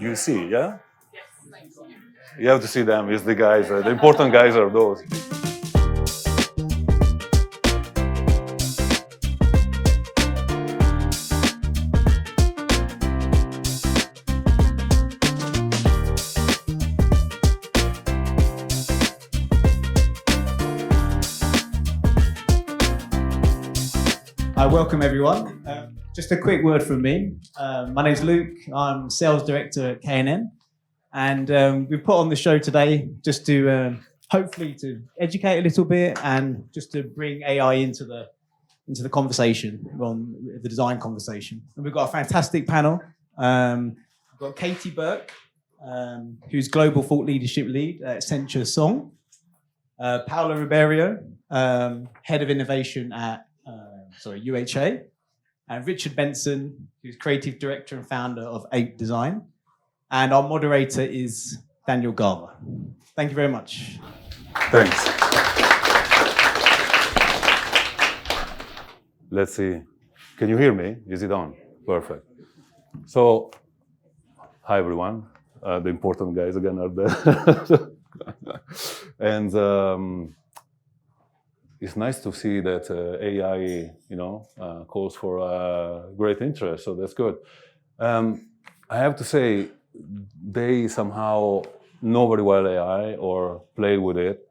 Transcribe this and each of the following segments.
You see, yeah? You have to see them. It's the guys. The important guys are those. Welcome everyone. Just a quick word from me. My name's Luke. I'm Sales Director at K&N, and we've put on the show today just to hopefully to educate a little bit and just to bring AI into the conversation, on the design conversation. And we've got a fantastic panel. We've got Katie Burke, who's Global Thought Leadership Lead at Accenture Song. Paolo Ribeiro, Head of Innovation at UHA, and Richard Benson, who's Creative Director and Founder of Ape Design. And our moderator is Daniel Garver. Thank you very much. Thanks. Let's see. Can you hear me? Is it on? Perfect. So, hi everyone. The important guys again are there. And it's nice to see that AI, calls for great interest. So that's good. I have to say, they somehow know very well AI or play with it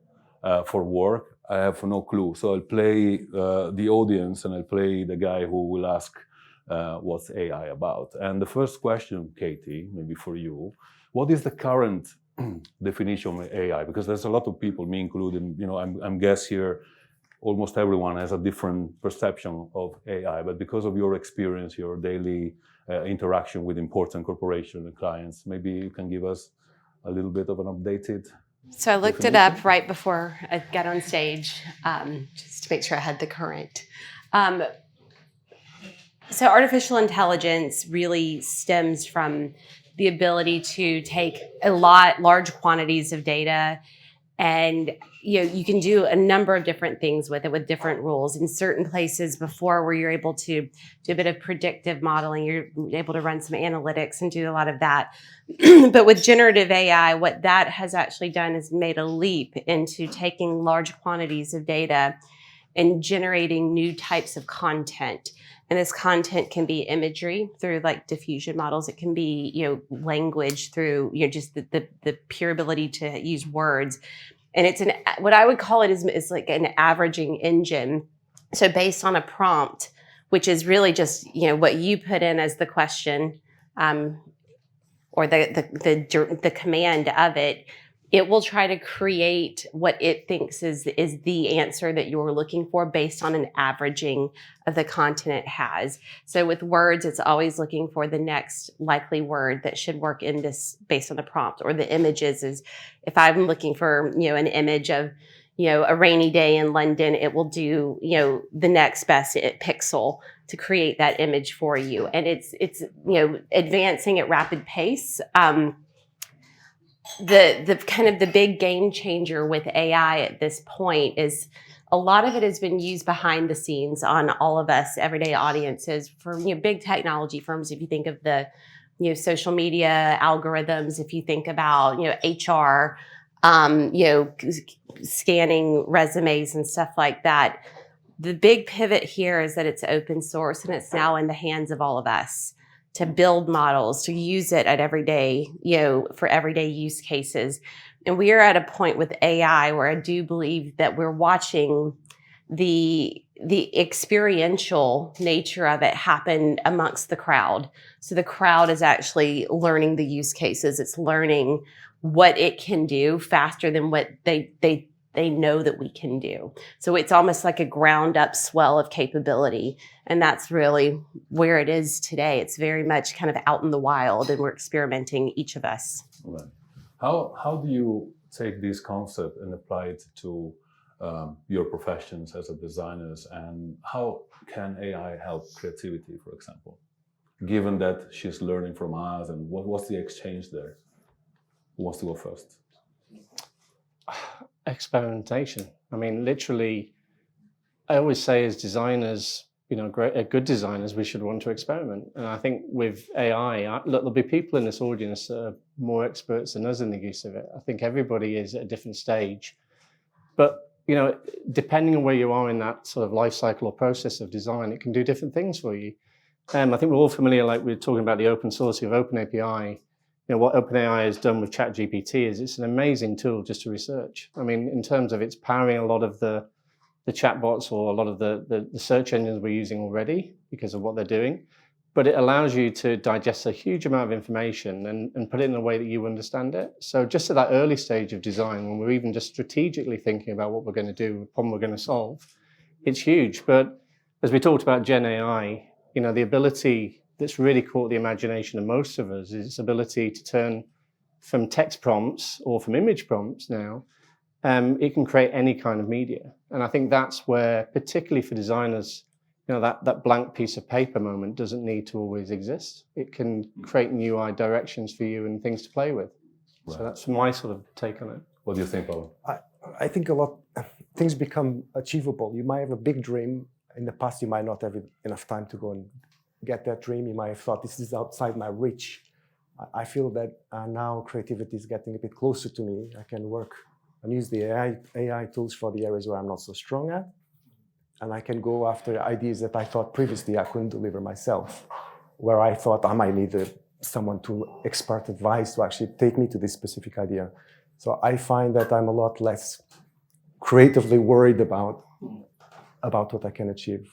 for work. I have no clue. So I'll play the audience and I'll play the guy who will ask what's AI about. And the first question, Katie, maybe for you, what is the current definition of AI? Because there's a lot of people, me included, I'm guess here, almost everyone has a different perception of AI, but because of your experience, your daily interaction with important corporations and clients, maybe you can give us a little bit of an updated. So I looked it up right before I got on stage, just to make sure I had the current. So artificial intelligence really stems from the ability to take large quantities of data, and you can do a number of different things with it with different rules. In certain places before where you're able to do a bit of predictive modeling, you're able to run some analytics and do a lot of that. But with generative AI, what that has actually done is made a leap into taking large quantities of data and generating new types of content. And this content can be imagery through like diffusion models. It can be, language through, just the pure ability to use words. And it's what I would call it is like an averaging engine. So based on a prompt, which is really just, what you put in as the question, or the command of it, it will try to create what it thinks is the answer that you're looking for based on an averaging of the content it has. So with words, it's always looking for the next likely word that should work in this based on the prompt. Or the images is, if I'm looking for, an image of, a rainy day in London, it will do, the next best pixel to create that image for you. And it's advancing at rapid pace. The kind of the big game changer with AI at this point is a lot of it has been used behind the scenes on all of us everyday audiences for big technology firms. If you think of the social media algorithms, if you think about HR, scanning resumes and stuff like that, the big pivot here is that it's open source and it's now in the hands of all of us to build models, to use it at everyday, for everyday use cases. And we are at a point with AI where I do believe that we're watching the experiential nature of it happen amongst the crowd. So the crowd is actually learning the use cases. It's learning what it can do faster than what they know that we can do. So it's almost like a ground up swell of capability. And that's really where it is today. It's very much kind of out in the wild and we're experimenting, each of us. Right. How do you take this concept and apply it to your professions as a designers, and how can AI help creativity, for example, given that she's learning from us, and what's the exchange there? Who wants to go first? Experimentation. I mean, literally, I always say as designers, good designers, we should want to experiment. And I think with AI, look, there'll be people in this audience that are more experts than us in the use of it. I think everybody is at a different stage. But, depending on where you are in that sort of life cycle or process of design, it can do different things for you. I think we're all familiar, like we were talking about the open source of OpenAPI. What OpenAI has done with ChatGPT is it's an amazing tool just to research. I mean, in terms of it's powering a lot of the chatbots or a lot of the search engines we're using already because of what they're doing. But it allows you to digest a huge amount of information and put it in a way that you understand it. So just at that early stage of design, when we're even just strategically thinking about what we're going to do, the problem we're going to solve, it's huge. But as we talked about Gen AI, the ability that's really caught the imagination of most of us is its ability to turn from text prompts or from image prompts now, it can create any kind of media. And I think that's where, particularly for designers, that blank piece of paper moment doesn't need to always exist. It can create new directions for you and things to play with. Right. So that's my sort of take on it. What do you think, Paul? I think a lot things become achievable. You might have a big dream. In the past, you might not have enough time to go and get that dream. You might have thought, this is outside my reach. I feel that now creativity is getting a bit closer to me. I can work and use the AI tools for the areas where I'm not so strong at. And I can go after ideas that I thought previously I couldn't deliver myself, where I thought I might need someone to expert advice to actually take me to this specific idea. So I find that I'm a lot less creatively worried about what I can achieve.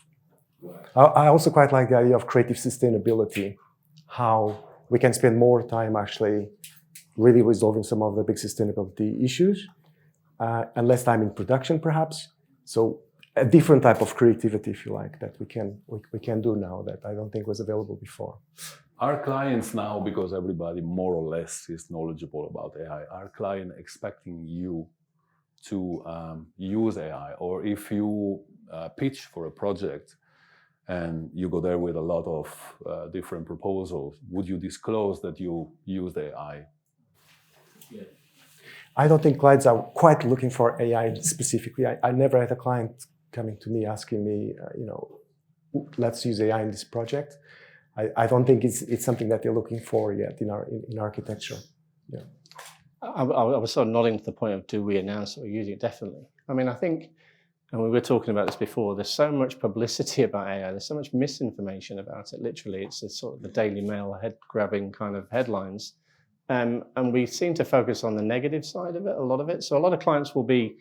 I also quite like the idea of creative sustainability, how we can spend more time actually really resolving some of the big sustainability issues, and less time in production perhaps. So a different type of creativity, if you like, that we can do now that I don't think was available before. Our clients now, because everybody more or less is knowledgeable about AI, our client expecting you to use AI, or if you pitch for a project and you go there with a lot of different proposals, would you disclose that you use AI? Yeah. I don't think clients are quite looking for AI specifically. I never had a client coming to me asking me, let's use AI in this project. I don't think it's something that they're looking for yet in architecture. Yeah. I was sort of nodding to the point of, do we announce that we're using it? Definitely. I mean, I think, and we were talking about this before, there's so much publicity about AI, there's so much misinformation about it. Literally, it's a sort of the Daily Mail head-grabbing kind of headlines. And we seem to focus on the negative side of it, a lot of it. So a lot of clients will be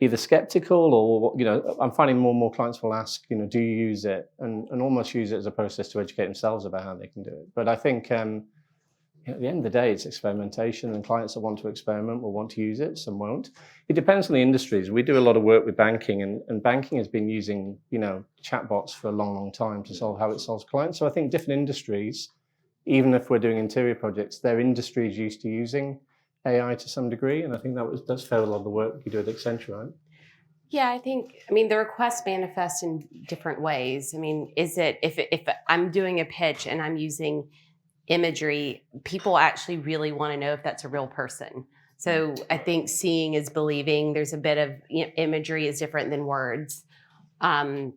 either skeptical or, I'm finding more and more clients will ask, do you use it? And almost use it as a process to educate themselves about how they can do it. But I think at the end of the day, it's experimentation, and clients that want to experiment will want to use it, some won't. It depends on the industries. We do a lot of work with banking, and banking has been using, chatbots for a long, long time to solve how it solves clients. So I think different industries, even if we're doing interior projects, their industry is used to using AI to some degree, and I think that's fair a lot of the work you do at Accenture, right? Yeah, the requests manifest in different ways. If I'm doing a pitch and I'm using imagery, people actually really want to know if that's a real person. So I think seeing is believing. There's a bit of imagery is different than words, and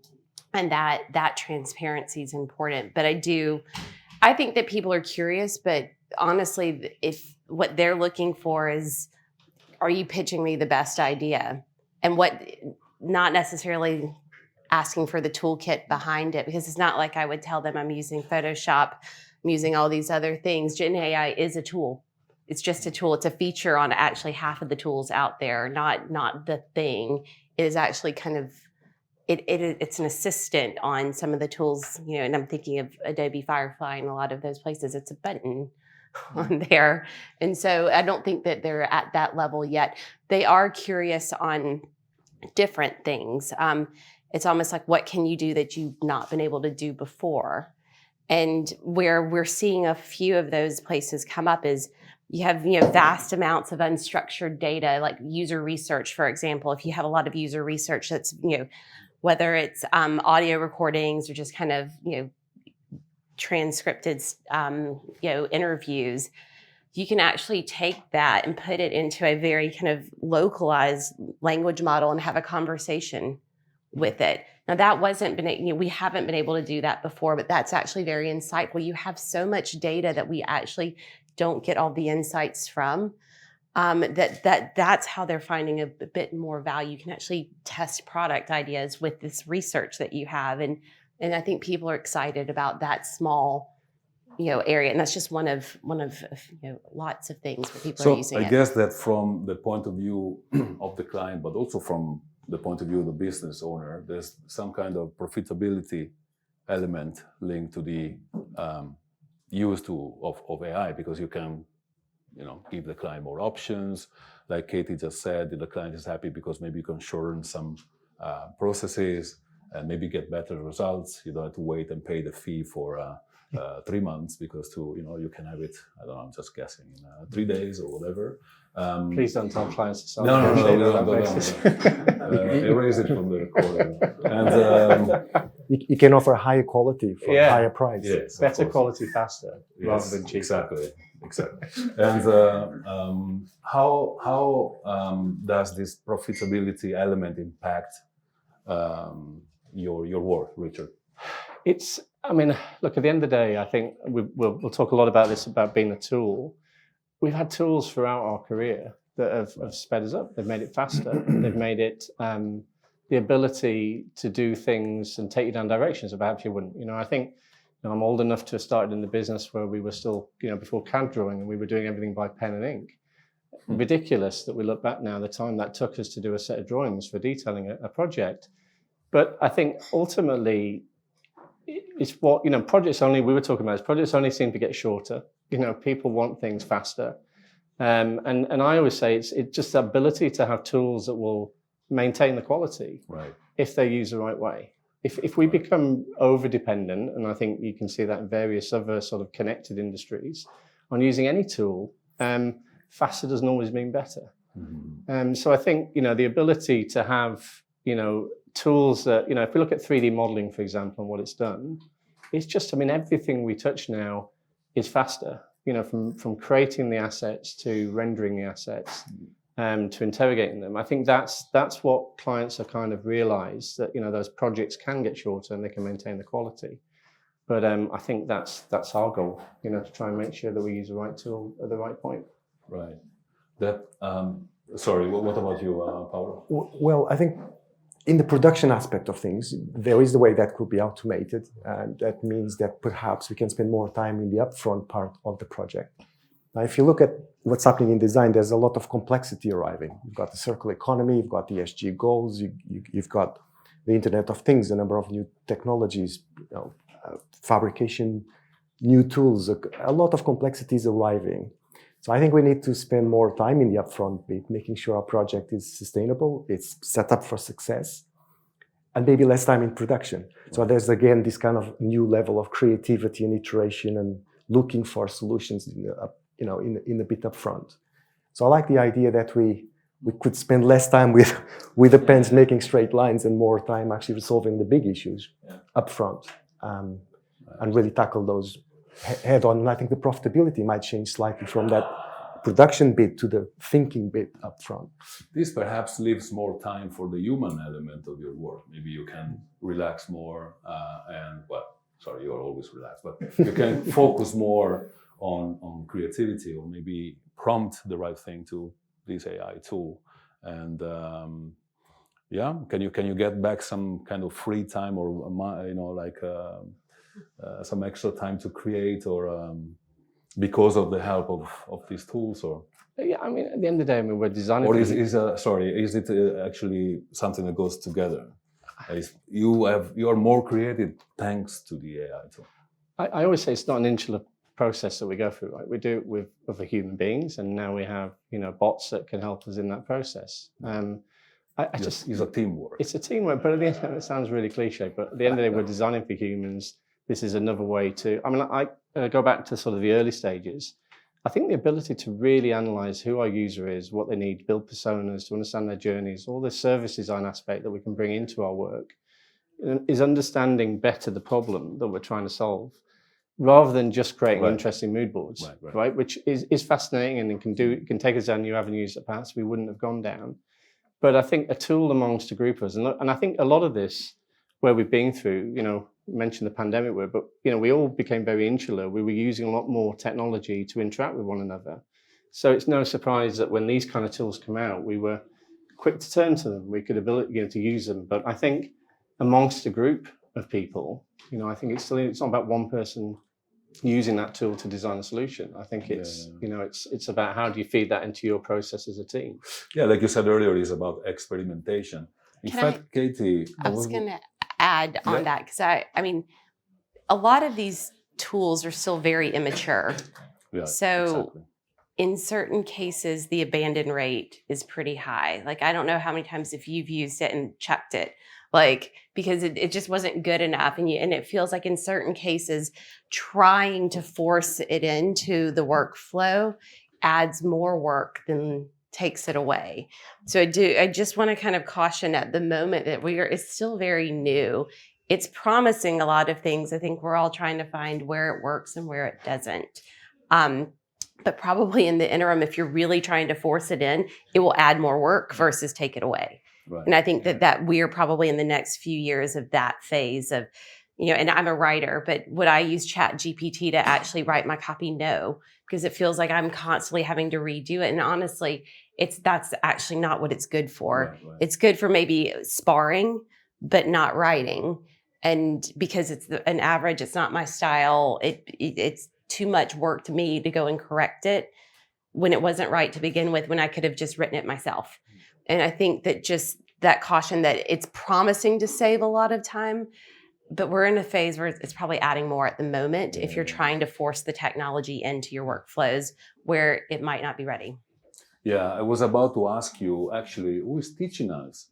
that transparency is important. But I think that people are curious, but honestly, if what they're looking for is, are you pitching me the best idea? And not necessarily asking for the toolkit behind it, because it's not like I would tell them I'm using Photoshop, I'm using all these other things. Gen AI is a tool. It's just a tool. It's a feature on actually half of the tools out there, not the thing. It is actually kind of, it's an assistant on some of the tools, and I'm thinking of Adobe Firefly and a lot of those places. It's a button on there. And so I don't think that they're at that level yet. They are curious on different things. It's almost like, what can you do that you've not been able to do before? And where we're seeing a few of those places come up is you have vast amounts of unstructured data, like user research, for example. If you have a lot of user research that's, whether it's audio recordings or just kind of, transcripted, interviews, you can actually take that and put it into a very kind of localized language model and have a conversation with it. Now that wasn't been, we haven't been able to do that before, but that's actually very insightful. You have so much data that we actually don't get all the insights from. That's how they're finding a bit more value. You can actually test product ideas with this research that you have, and I think people are excited about that small, area, and that's just one of lots of things where people are using I it. guess that from the point of view of the client, but also from the point of view of the business owner, there's some kind of profitability element linked to the use of AI, because you can, give the client more options. Like Katie just said, the client is happy because maybe you can shorten some processes and maybe get better results. You don't have to wait and pay the fee for 3 months, because you can have it, I don't know, I'm just guessing, in 3 days or whatever. Please don't tell clients to sell. No, No. erase it from the recording. And You can offer higher quality for a higher price. yes, Better quality, faster, rather than cheaper. Exactly. And how does this profitability element impact your work, Richard? Look, at the end of the day, I think we'll talk a lot about this, about being a tool. We've had tools throughout our career that have sped us up. They've made it faster. They've made it the ability to do things and take you down directions that perhaps you wouldn't. I think I'm old enough to have started in the business where we were still, before CAD drawing, and we were doing everything by pen and ink. Ridiculous that we look back now, the time that took us to do a set of drawings for detailing a project. But I think ultimately, it's what, projects only, we were talking about, projects only seem to get shorter. People want things faster. And I always say it's just the ability to have tools that will maintain the quality, right, if they're used the right way. If we become over-dependent, and I think you can see that in various other sort of connected industries, on using any tool, faster doesn't always mean better. Mm-hmm. So I think, the ability to have, tools that, if we look at 3D modeling, for example, and what it's done, it's just, everything we touch now is faster, from creating the assets to rendering the assets, to interrogating them. I think that's what clients have kind of realized, that, those projects can get shorter and they can maintain the quality. But I think that's our goal, to try and make sure that we use the right tool at the right point. Right. That, sorry, what about you, Paolo? Well, I think in the production aspect of things, there is a way that could be automated, and that means that perhaps we can spend more time in the upfront part of the project. Now, if you look at what's happening in design, there's a lot of complexity arriving. You've got the circular economy, you've got ESG goals, you've got the Internet of Things, a number of new technologies, fabrication, new tools, a lot of complexities arriving. So I think we need to spend more time in the upfront bit, making sure our project is sustainable, it's set up for success, and maybe less time in production. So there's again this kind of new level of creativity and iteration and looking for solutions in the bit upfront. So I like the idea that we could spend less time with the pens making straight lines and more time actually resolving the big issues upfront, and really tackle those head on. And I think the profitability might change slightly from that production bit to the thinking bit up front. This perhaps leaves more time for the human element of your work. Maybe you can relax more you're always relaxed, but you can focus more on creativity, or maybe prompt the right thing to this AI tool. And can you get back some kind of free time, or some extra time to create, or because of the help of these tools? Or Yeah, at the end of the day, we're designing. Or is it actually something that goes together? You are more creative thanks to the AI tool. I always say it's not an insular process that we go through, right? We do it with other human beings, and now we have bots that can help us in that process. It's a teamwork. It's a teamwork, but at the end, it sounds really cliche. But at the end of the day, we're designing for humans. This is another way to. I go back to sort of the early stages. I think the ability to really analyze who our user is, what they need, build personas, to understand their journeys, all the service design aspect that we can bring into our work, is understanding better the problem that we're trying to solve, rather than just creating interesting mood boards, right? Which is fascinating, and it can take us down new avenues that perhaps we wouldn't have gone down. But I think a tool amongst a group of us, and I think a lot of this, where we've been through, you know, mentioned the pandemic word, but, you know, we all became very insular. We were using a lot more technology to interact with one another. So it's no surprise that when these kind of tools come out, we were quick to turn to them. We could ability, you know, to use them. But I think amongst a group of people, you know, I think it's not about one person using that tool to design a solution. I think it's, you know, it's about how do you feed that into your process as a team. Yeah, like you said earlier, it's about experimentation. In fact, Katie, I was going to add on that, because I mean, a lot of these tools are still very immature. Yeah, so exactly. In certain cases, the abandon rate is pretty high. Like, I don't know how many times if you've used it and checked it, like, because it just wasn't good enough. And it feels like in certain cases, trying to force it into the workflow adds more work than takes it away. So I just want to kind of caution at the moment that it's still very new. It's promising a lot of things. I think we're all trying to find where it works and where it doesn't. But probably in the interim, if you're really trying to force it in, it will add more work versus take it away. Right. And I think that we're probably in the next few years of that phase of, you know, and I'm a writer, but would I use ChatGPT to actually write my copy? No, because it feels like I'm constantly having to redo it. And honestly, that's actually not what it's good for. Right. It's good for maybe sparring, but not writing. And because it's an average, it's not my style. It's too much work to me to go and correct it when it wasn't right to begin with, when I could have just written it myself. And I think that just that caution that it's promising to save a lot of time, but we're in a phase where it's probably adding more at the moment if you're trying to force the technology into your workflows where it might not be ready. Yeah, I was about to ask you, actually, who is teaching us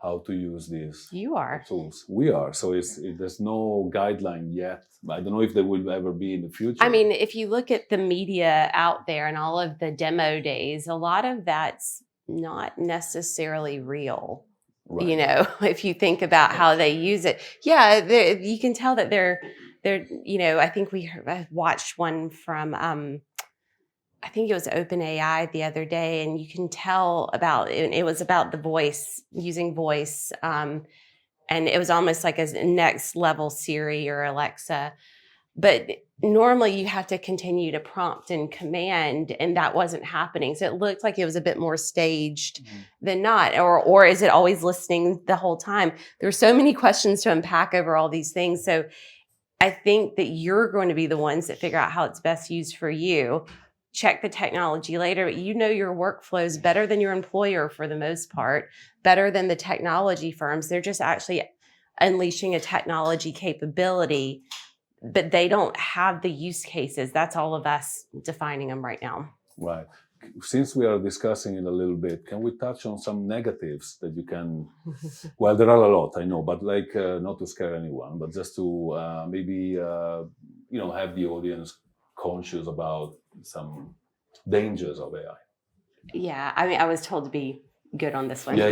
how to use these tools? We are. So there's no guideline yet. I don't know if there will ever be in the future. I mean, if you look at the media out there and all of the demo days, a lot of that's not necessarily real. Right. You know, if you think about how they use it. Yeah, you can tell that they're, you know, I think I watched one from, I think it was OpenAI the other day, and you can tell it was about the voice, using voice. And it was almost like a next level Siri or Alexa. But normally you have to continue to prompt and command, and that wasn't happening. So it looked like it was a bit more staged than not. Or is it always listening the whole time? There's so many questions to unpack over all these things. So I think that you're going to be the ones that figure out how it's best used for you. Check the technology later, but you know your workflows better than your employer for the most part, better than the technology firms. They're just actually unleashing a technology capability, but they don't have the use cases. That's all of us defining them right now. Right. Since we are discussing it a little bit, can we touch on some negatives that you can, well, there are a lot, I know, but like not to scare anyone, but just to maybe, you know, have the audience conscious about some dangers of AI. Yeah, I mean, I was told to be good on this one. So,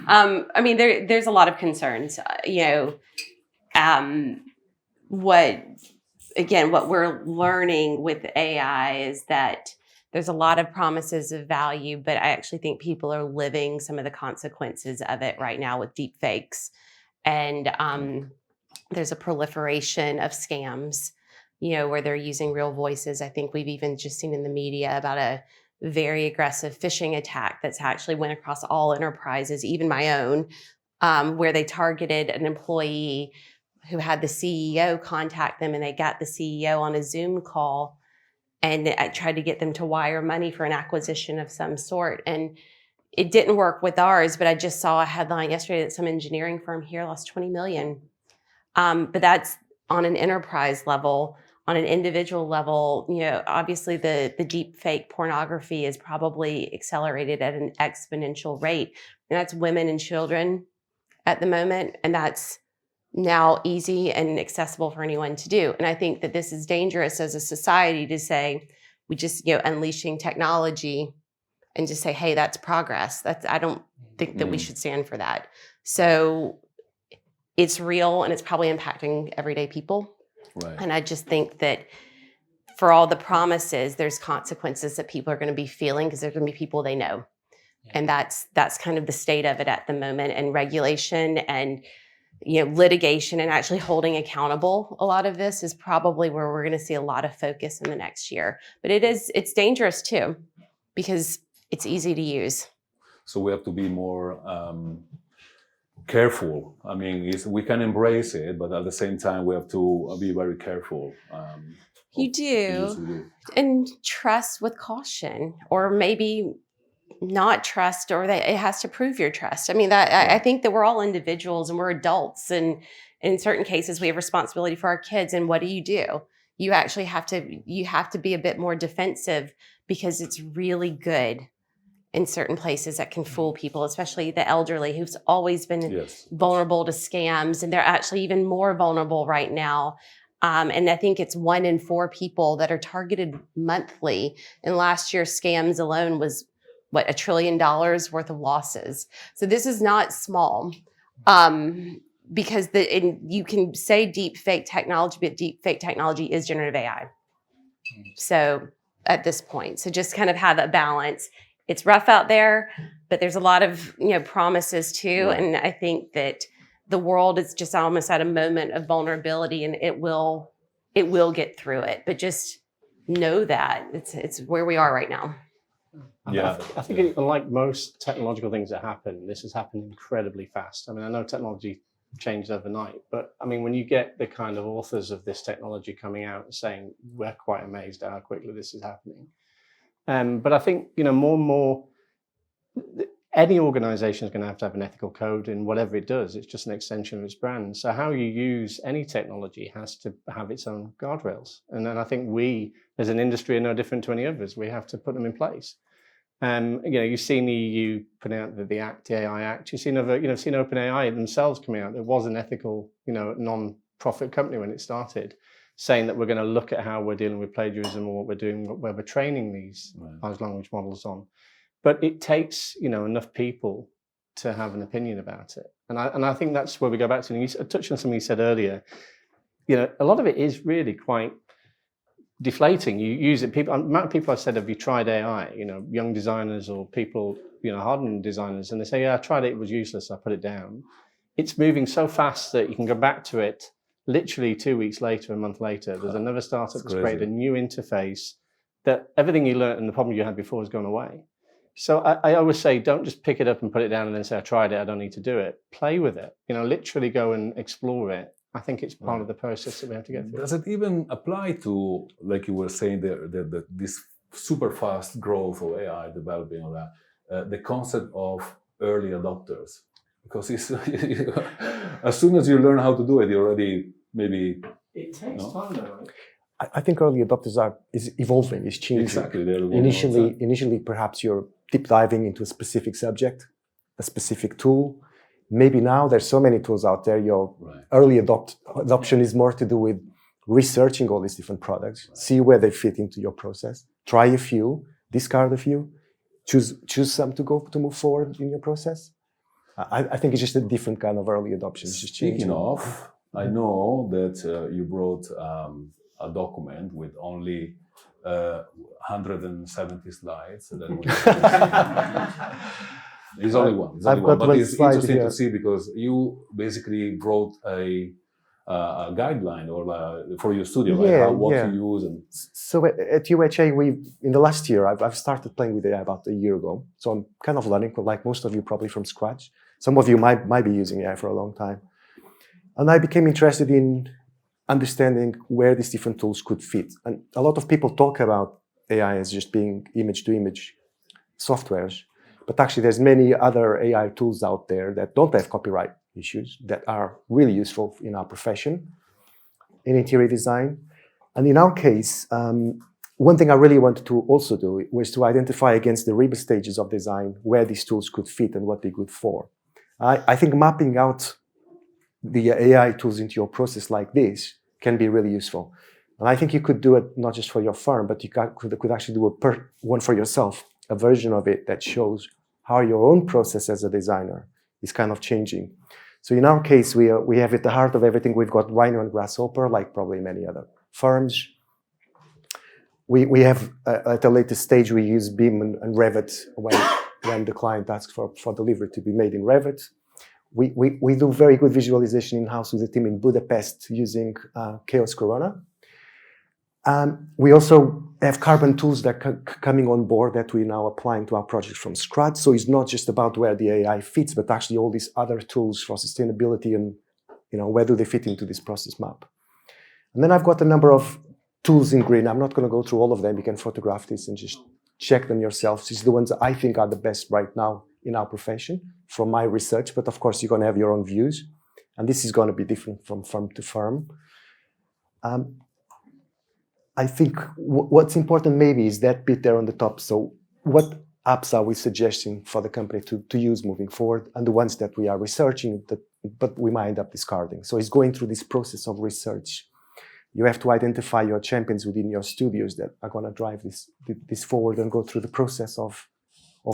I mean, there's a lot of concerns. You know, what we're learning with AI is that there's a lot of promises of value, but I actually think people are living some of the consequences of it right now with deep fakes. And there's a proliferation of scams, you know, where they're using real voices. I think we've even just seen in the media about a very aggressive phishing attack that's actually went across all enterprises, even my own, where they targeted an employee who had the CEO contact them, and they got the CEO on a Zoom call, and I tried to get them to wire money for an acquisition of some sort. And it didn't work with ours, but I just saw a headline yesterday that some engineering firm here lost 20 million. But that's on an enterprise level. On an individual level, you know, obviously the deep fake pornography is probably accelerated at an exponential rate. And that's women and children at the moment. And that's now easy and accessible for anyone to do. And I think that this is dangerous as a society to say, we just, you know, unleashing technology and just say, hey, that's progress. I don't think that we should stand for that. So it's real, and it's probably impacting everyday people. Right. And I just think that for all the promises, there's consequences that people are going to be feeling, because there's going to be people they know. And that's kind of the state of it at the moment. And regulation and litigation and actually holding accountable a lot of this is probably where we're going to see a lot of focus in the next year. But it's dangerous too, because it's easy to use. So we have to be more careful. I mean, we can embrace it, but at the same time, we have to be very careful. You do. And trust with caution, or maybe not trust, or that it has to prove your trust. I mean, I think that we're all individuals and we're adults, and in certain cases we have responsibility for our kids. And what do? You actually have to be a bit more defensive, because it's really good in certain places that can fool people, especially the elderly, who's always been vulnerable to scams, and they're actually even more vulnerable right now. And I think it's 1 in 4 people that are targeted monthly. And last year, scams alone was $1 trillion worth of losses. So this is not small, because you can say deep fake technology, but deep fake technology is generative AI. So at this point, so just kind of have a balance. It's rough out there, but there's a lot of promises too. Right. And I think that the world is just almost at a moment of vulnerability, and it will get through it. But just know that it's where we are right now. Yeah, I think unlike most technological things that happen, this has happened incredibly fast. I mean, I know technology changed overnight, but I mean, when you get the kind of authors of this technology coming out and saying, we're quite amazed at how quickly this is happening. But I think, more and more, any organization is going to have an ethical code in whatever it does. It's just an extension of its brand. So how you use any technology has to have its own guardrails. And then I think we, as an industry, are no different to any others. We have to put them in place. You've seen the EU putting out the Act, the AI Act. You've seen OpenAI themselves coming out. It was an ethical, non-profit company when it started, saying that we're going to look at how we're dealing with plagiarism, or what we're doing, where we're training these large language models on. But it takes, enough people to have an opinion about it. And I think that's where we go back to. And you touched on something you said earlier. A lot of it is really quite deflating. You use it. Amount of people I've said, have you tried AI? Young designers or people, hardened designers, and they say, yeah, I tried it. It was useless. I put it down. It's moving so fast that you can go back to it literally 2 weeks later, a month later. There's another startup that's created a new interface that everything you learned and the problem you had before has gone away. So I always say, don't just pick it up and put it down and then say, I tried it, I don't need to do it. Play with it. Literally go and explore it. I think it's part of the process that we have to get through. Does it even apply to, like you were saying, this super fast growth of AI developing, all that, the concept of early adopters? Because as soon as you learn how to do it, you already maybe... It takes time though, right? I think early adopters is evolving, is changing. Exactly. Initially, perhaps you're deep diving into a specific subject, a specific tool. Maybe now there's so many tools out there. Your early adoption is more to do with researching all these different products, see where they fit into your process, try a few, discard a few, choose some to move forward in your process. I think it's just a different kind of early adoption. It's just changing. Speaking of, I know that you brought a document with only 170 slides. It's only one. But it's interesting to see, because you basically wrote a guideline for your studio, right? What to use. And so at UHA, in the last year, I've started playing with AI about a year ago. So I'm kind of learning, like most of you, probably from scratch. Some of you might be using AI for a long time. And I became interested in understanding where these different tools could fit. And a lot of people talk about AI as just being image-to-image softwares. But actually, there's many other AI tools out there that don't have copyright issues, that are really useful in our profession, in interior design. And in our case, one thing I really wanted to also do was to identify against the rebus stages of design where these tools could fit and what they're good for. I think mapping out the AI tools into your process like this can be really useful. And I think you could do it not just for your firm, but you could actually do one for yourself, a version of it that shows how your own process as a designer is kind of changing. So in our case, we have at the heart of everything, we've got Rhino and Grasshopper, like probably many other firms. We have, at a later stage, we use BIM and Revit when when the client asks for delivery to be made in Revit. We do very good visualization in-house with the team in Budapest using Chaos Corona. We also have carbon tools that coming on board that we're now applying to our project from scratch. So it's not just about where the AI fits, but actually all these other tools for sustainability and where do they fit into this process map. And then I've got a number of tools in green. I'm not going to go through all of them. You can photograph this and just check them yourselves. These are the ones that I think are the best right now in our profession from my research. But of course, you're going to have your own views. And this is going to be different from firm to firm. I think what's important maybe is that bit there on the top. So what apps are we suggesting for the company to use moving forward, and the ones that we are researching but we might end up discarding. So it's going through this process of research. You have to identify your champions within your studios that are going to drive this forward and go through the process of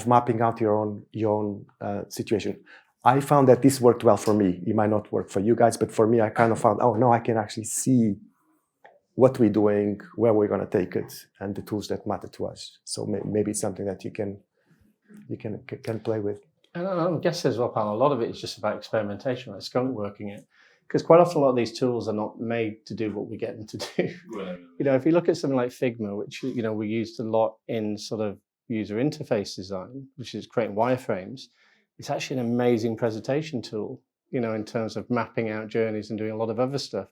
mapping out your own situation. I found that this worked well for me. It might not work for you guys, but for me, I kind of found, oh no, I can actually see what we're doing, where we're going to take it, and the tools that matter to us. So maybe it's something that you can play with. And I guess as well, Paul, a lot of it is just about experimentation, like skunk working it. Because quite often a lot of these tools are not made to do what we get them to do. Right. If you look at something like Figma, which we used a lot in sort of user interface design, which is creating wireframes, it's actually an amazing presentation tool, in terms of mapping out journeys and doing a lot of other stuff.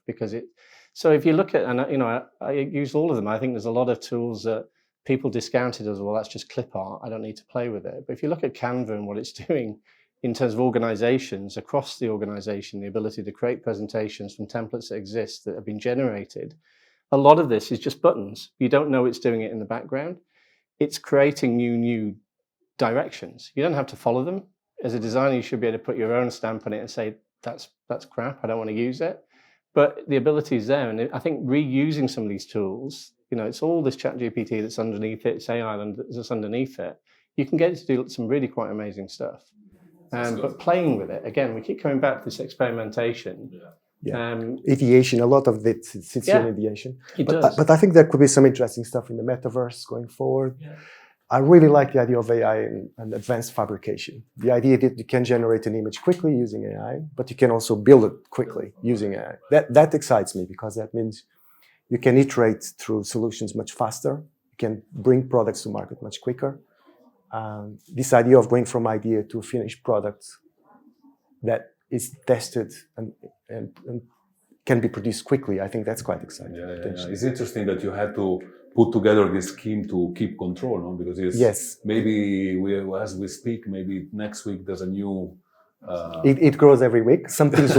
So if you look at, and I use all of them, I think there's a lot of tools that people discounted as, well, that's just clip art, I don't need to play with it. But if you look at Canva and what it's doing in terms of organizations across the organization, the ability to create presentations from templates that exist that have been generated, a lot of this is just buttons. You don't know it's doing it in the background. It's creating new directions. You don't have to follow them. As a designer, you should be able to put your own stamp on it and say, that's crap, I don't want to use it. But the ability is there. And I think reusing some of these tools, it's all this ChatGPT that's underneath it, it's AI that's underneath it. You can get it to do some really quite amazing stuff. But playing with it, again, we keep coming back to this experimentation. Yeah. Ideation, a lot of it sits in ideation. But I think there could be some interesting stuff in the metaverse going forward. Yeah. I really like the idea of AI and advanced fabrication. The idea that you can generate an image quickly using AI, but you can also build it quickly using AI. That excites me, because that means you can iterate through solutions much faster. You can bring products to market much quicker. This idea of going from idea to finished product that is tested and can be produced quickly, I think that's quite exciting. Yeah. It's interesting that you had to put together this scheme to keep control, no? Because maybe as we speak, maybe next week there's a new. It grows every week. Some things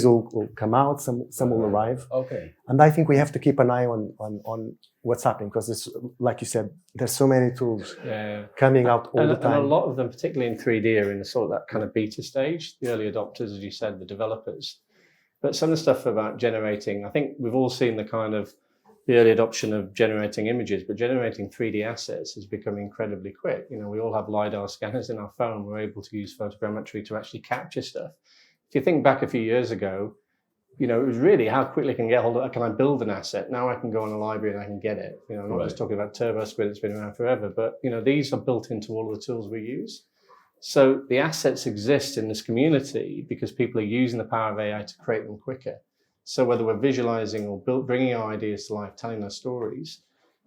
will come out, some will arrive. Okay. And I think we have to keep an eye on what's happening, because like you said, there's so many tools coming out all the time. And a lot of them, particularly in 3D, are in the sort of that kind of beta stage. The early adopters, as you said, the developers. But some of the stuff about generating, I think we've all seen the kind of the early adoption of generating images, but generating 3D assets has become incredibly quick. We all have LiDAR scanners in our phone. We're able to use photogrammetry to actually capture stuff. If you think back a few years ago, it was really how quickly can I build an asset? Now I can go on a library and I can get it. I'm not just talking about TurboSquid that's been around forever, but these are built into all of the tools we use. So the assets exist in this community because people are using the power of AI to create them quicker. So whether we're visualizing or bringing our ideas to life, telling those stories,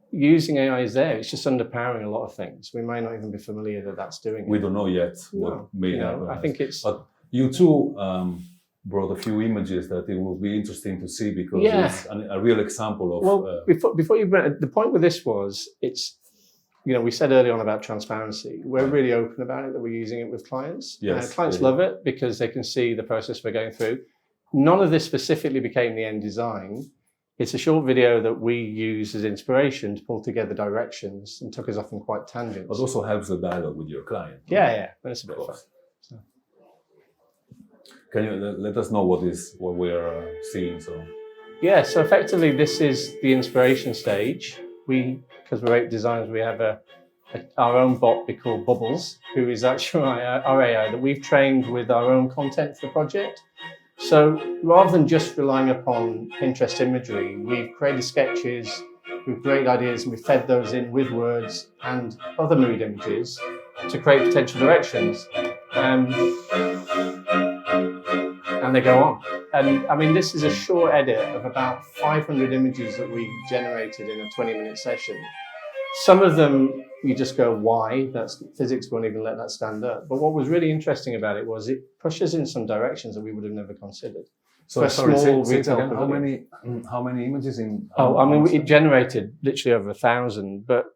using AI is there. It's just underpowering a lot of things. We may not even be familiar that that's doing it. We don't know yet what may happen. I think it's... But you too brought a few images that it will be interesting to see, because it's a real example of... Well, before you... The point with this was, it's... we said early on about transparency. We're really open about it, that we're using it with clients. Yes, clients love it because they can see the process we're going through. None of this specifically became the end design. It's a short video that we use as inspiration to pull together directions and took us off on quite tangents. But also helps the dialogue with your client. Yeah, that's a bit of fun. So. Can you let us know what we're seeing? So effectively this is the inspiration stage. Because we're 8 designers, we have our own bot we call Bubbles, who is actually our AI that we've trained with our own content for the project. So rather than just relying upon Pinterest imagery, we've created sketches, we've created ideas, and we've fed those in with words and other mood images. to create potential directions. And they go on. And I mean, this is a short edit of about 500 images that we generated in a 20-minute session. Some of them, you just go, why? That's physics won't even let that stand up. But what was really interesting about it was it pushes in some directions that we would have never considered. So For sorry, small say retail again, pavilion. how many images in? Oh, I mean, it generated literally over 1,000. But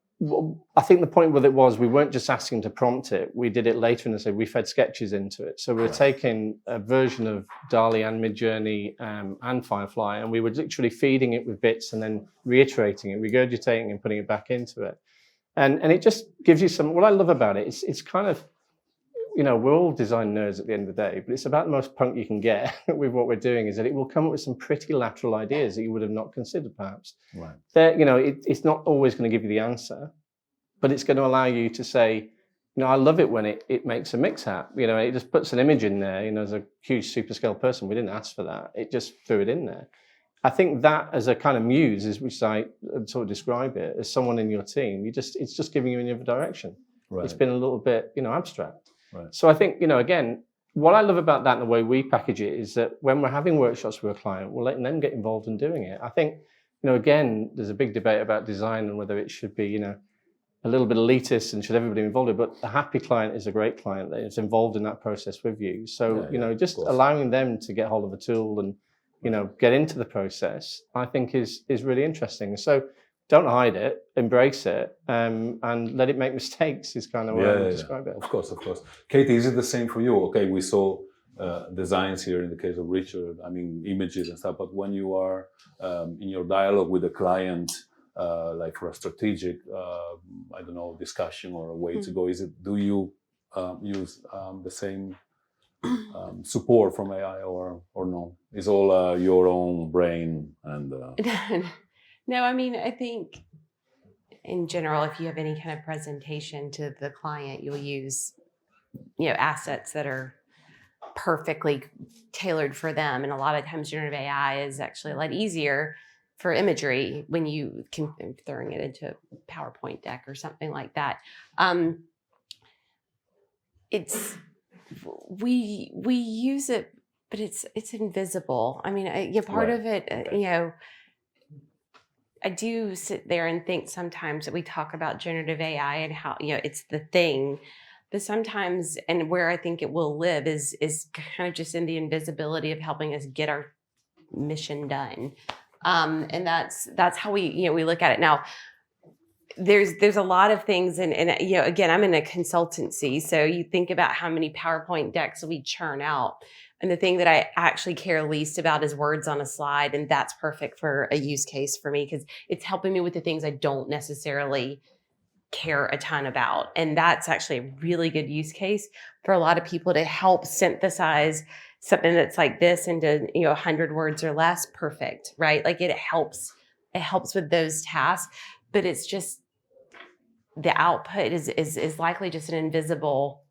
I think the point with it was we weren't just asking to prompt it. We did it later in the day. We fed sketches into it. So we were taking a version of Dall-E and Midjourney and Firefly, and we were literally feeding it with bits and then reiterating it, regurgitating and putting it back into it. And it just gives you some, what I love about it, it's kind of, you know, we're all design nerds at the end of the day, but it's about the most punk you can get with what we're doing, is that it will come up with some pretty lateral ideas that you would have not considered perhaps. Right. That, you know, it's not always going to give you the answer, but it's going to allow you to say, you know, I love it when it makes a mix hat. You know, it just puts an image in there. You know, as a huge super scale person, we didn't ask for that. It just threw it in there. I think that as a kind of muse, as which I sort of describe it, as someone in your team, it's just giving you another direction. Right. It's been a little bit, you know, abstract. Right. So I think, you know, again, what I love about that and the way we package it is that when we're having workshops with a client, we're letting them get involved in doing it. I think, you know, again, there's a big debate about design and whether it should be, you know, a little bit elitist and should everybody be involved in it, but a happy client is a great client that is involved in that process with you. So, you know, just allowing them to get hold of a tool and, you know, get into the process, I think is really interesting. So don't hide it, embrace it, and let it make mistakes is kind of what I would describe it. Of course. Katie, is it the same for you? Okay, we saw designs here in the case of Richard, I mean, images and stuff, but when you are in your dialogue with the client, like for a strategic, I don't know, discussion or a way to go, do you use the same support from AI or no? It's all your own brain and... No, I mean, I think in general, if you have any kind of presentation to the client, you'll use, you know, assets that are perfectly tailored for them. And a lot of times generative AI is actually a lot easier for imagery when you can throwing it into a PowerPoint deck or something like that. We use it, but it's invisible. I mean, part of it, you know, I do sit there and think sometimes that we talk about generative AI and how, you know, it's the thing, but sometimes, and where I think it will live is kind of just in the invisibility of helping us get our mission done. And that's how we, you know, we look at it. Now, there's a lot of things, and you know, again, I'm in a consultancy, so you think about how many PowerPoint decks we churn out. And the thing that I actually care least about is words on a slide. And that's perfect for a use case for me because it's helping me with the things I don't necessarily care a ton about. And that's actually a really good use case for a lot of people to help synthesize something that's like this into, you know, 100 words or less. Perfect, right? Like it helps with those tasks, but it's just the output is likely just an invisible,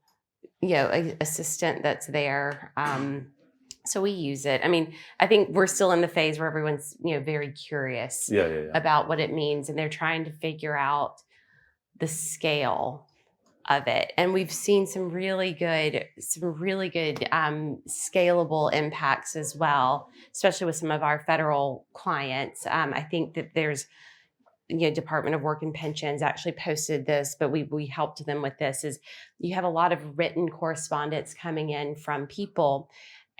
you know, assistant that's there. So we use it. I mean, I think we're still in the phase where everyone's, you know, very curious about what it means, and they're trying to figure out the scale of it. And we've seen some really good scalable impacts as well, especially with some of our federal clients. I think that there's, you know, Department of Work and Pensions actually posted this, but we helped them with this, is you have a lot of written correspondence coming in from people.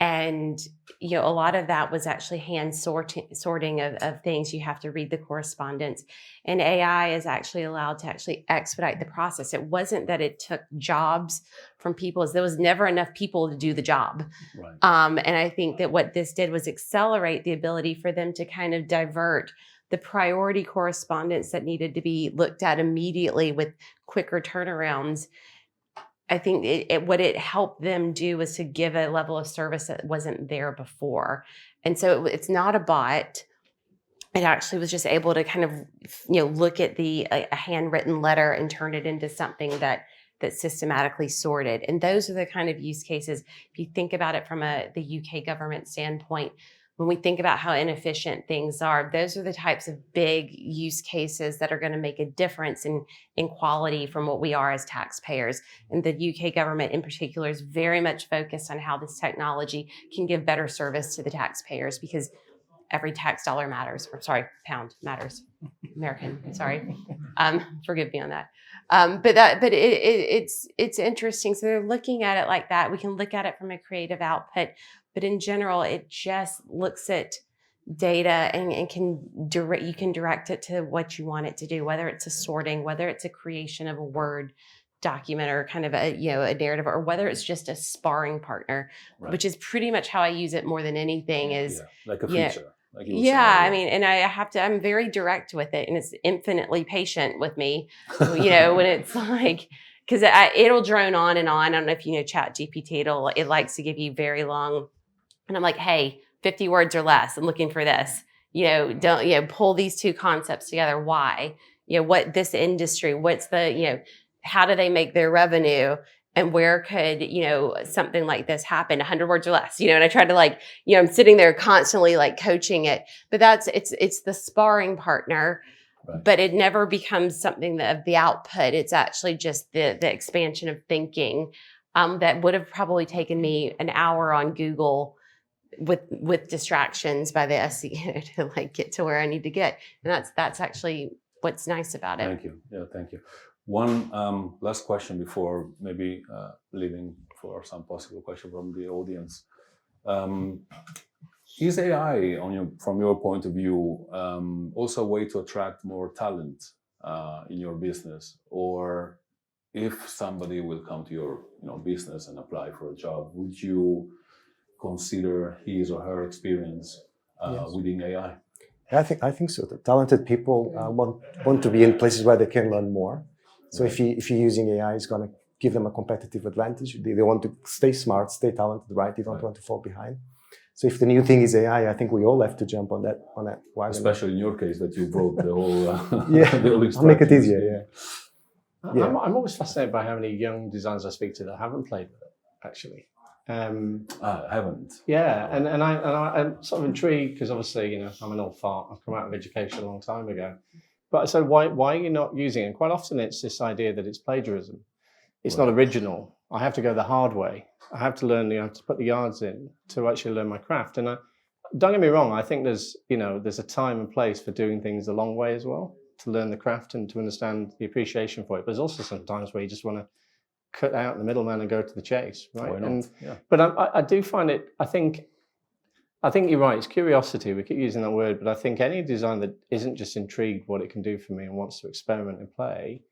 And, you know, a lot of that was actually hand sorting of things. You have to read the correspondence, and AI is actually allowed to actually expedite the process. It wasn't that it took jobs from people, as there was never enough people to do the job. Right. And I think that what this did was accelerate the ability for them to kind of divert the priority correspondence that needed to be looked at immediately with quicker turnarounds. I think what it helped them do was to give a level of service that wasn't there before. And so it's not a bot. It actually was just able to kind of, you know, look at a handwritten letter and turn it into something that systematically sorted. And those are the kind of use cases, if you think about it from the UK government standpoint, when we think about how inefficient things are, those are the types of big use cases that are going to make a difference in quality from what we are as taxpayers. And the UK government in particular is very much focused on how this technology can give better service to the taxpayers, because every tax dollar matters, or sorry, pound matters. American, sorry. Forgive me on that. But it's interesting. So they're looking at it like that. We can look at it from a creative output, but in general, it just looks at data and you can direct it to what you want it to do, whether it's a sorting, whether it's a creation of a Word document or kind of a narrative, or whether it's just a sparring partner, which is pretty much how I use it more than anything is like a feature. Like I mean, and I'm very direct with it, and it's infinitely patient with me, when it's like, because it'll drone on and on. I don't know if you know Chat GPT, it likes to give you very long, and I'm like, hey, 50 words or less, I'm looking for this, don't, pull these two concepts together. Why? What this industry, what's the, how do they make their revenue? And where could, something like this happen? 100 words or less, and I try to I'm sitting there constantly coaching it, but it's the sparring partner, but it never becomes something of the output. It's actually just the expansion of thinking that would have probably taken me an hour on Google with distractions by the SEO to get to where I need to get. And that's actually what's nice about it. Thank you. Yeah, thank you. One last question before maybe leaving for some possible question from the audience. Is AI, from your point of view, also a way to attract more talent in your business? Or if somebody will come to your business and apply for a job, would you consider his or her experience within AI? I think so. The talented people want to be in places where they can learn more. So if you're using AI, it's going to give them a competitive advantage. They want to stay smart, stay talented, right? They don't want to fall behind. So if the new thing is AI, I think we all have to jump on that wagon. Especially in your case, that you wrote the whole I'll make it easier. I'm always fascinated by how many young designers I speak to that haven't played with it, actually. I haven't. Yeah, and I'm sort of intrigued because obviously, I'm an old fart. I've come out of education a long time ago. But so why are you not using it? And quite often it's this idea that it's plagiarism. It's not original. I have to go the hard way. I have to learn, I have to put the yards in to actually learn my craft. And don't get me wrong, I think there's a time and place for doing things the long way as well, to learn the craft and to understand the appreciation for it. But there's also sometimes where you just want to cut out the middleman and go to the chase, right? Why not? But I do find it, I think you're right, it's curiosity. We keep using that word, but I think any design that isn't just intrigued what it can do for me and wants to experiment and play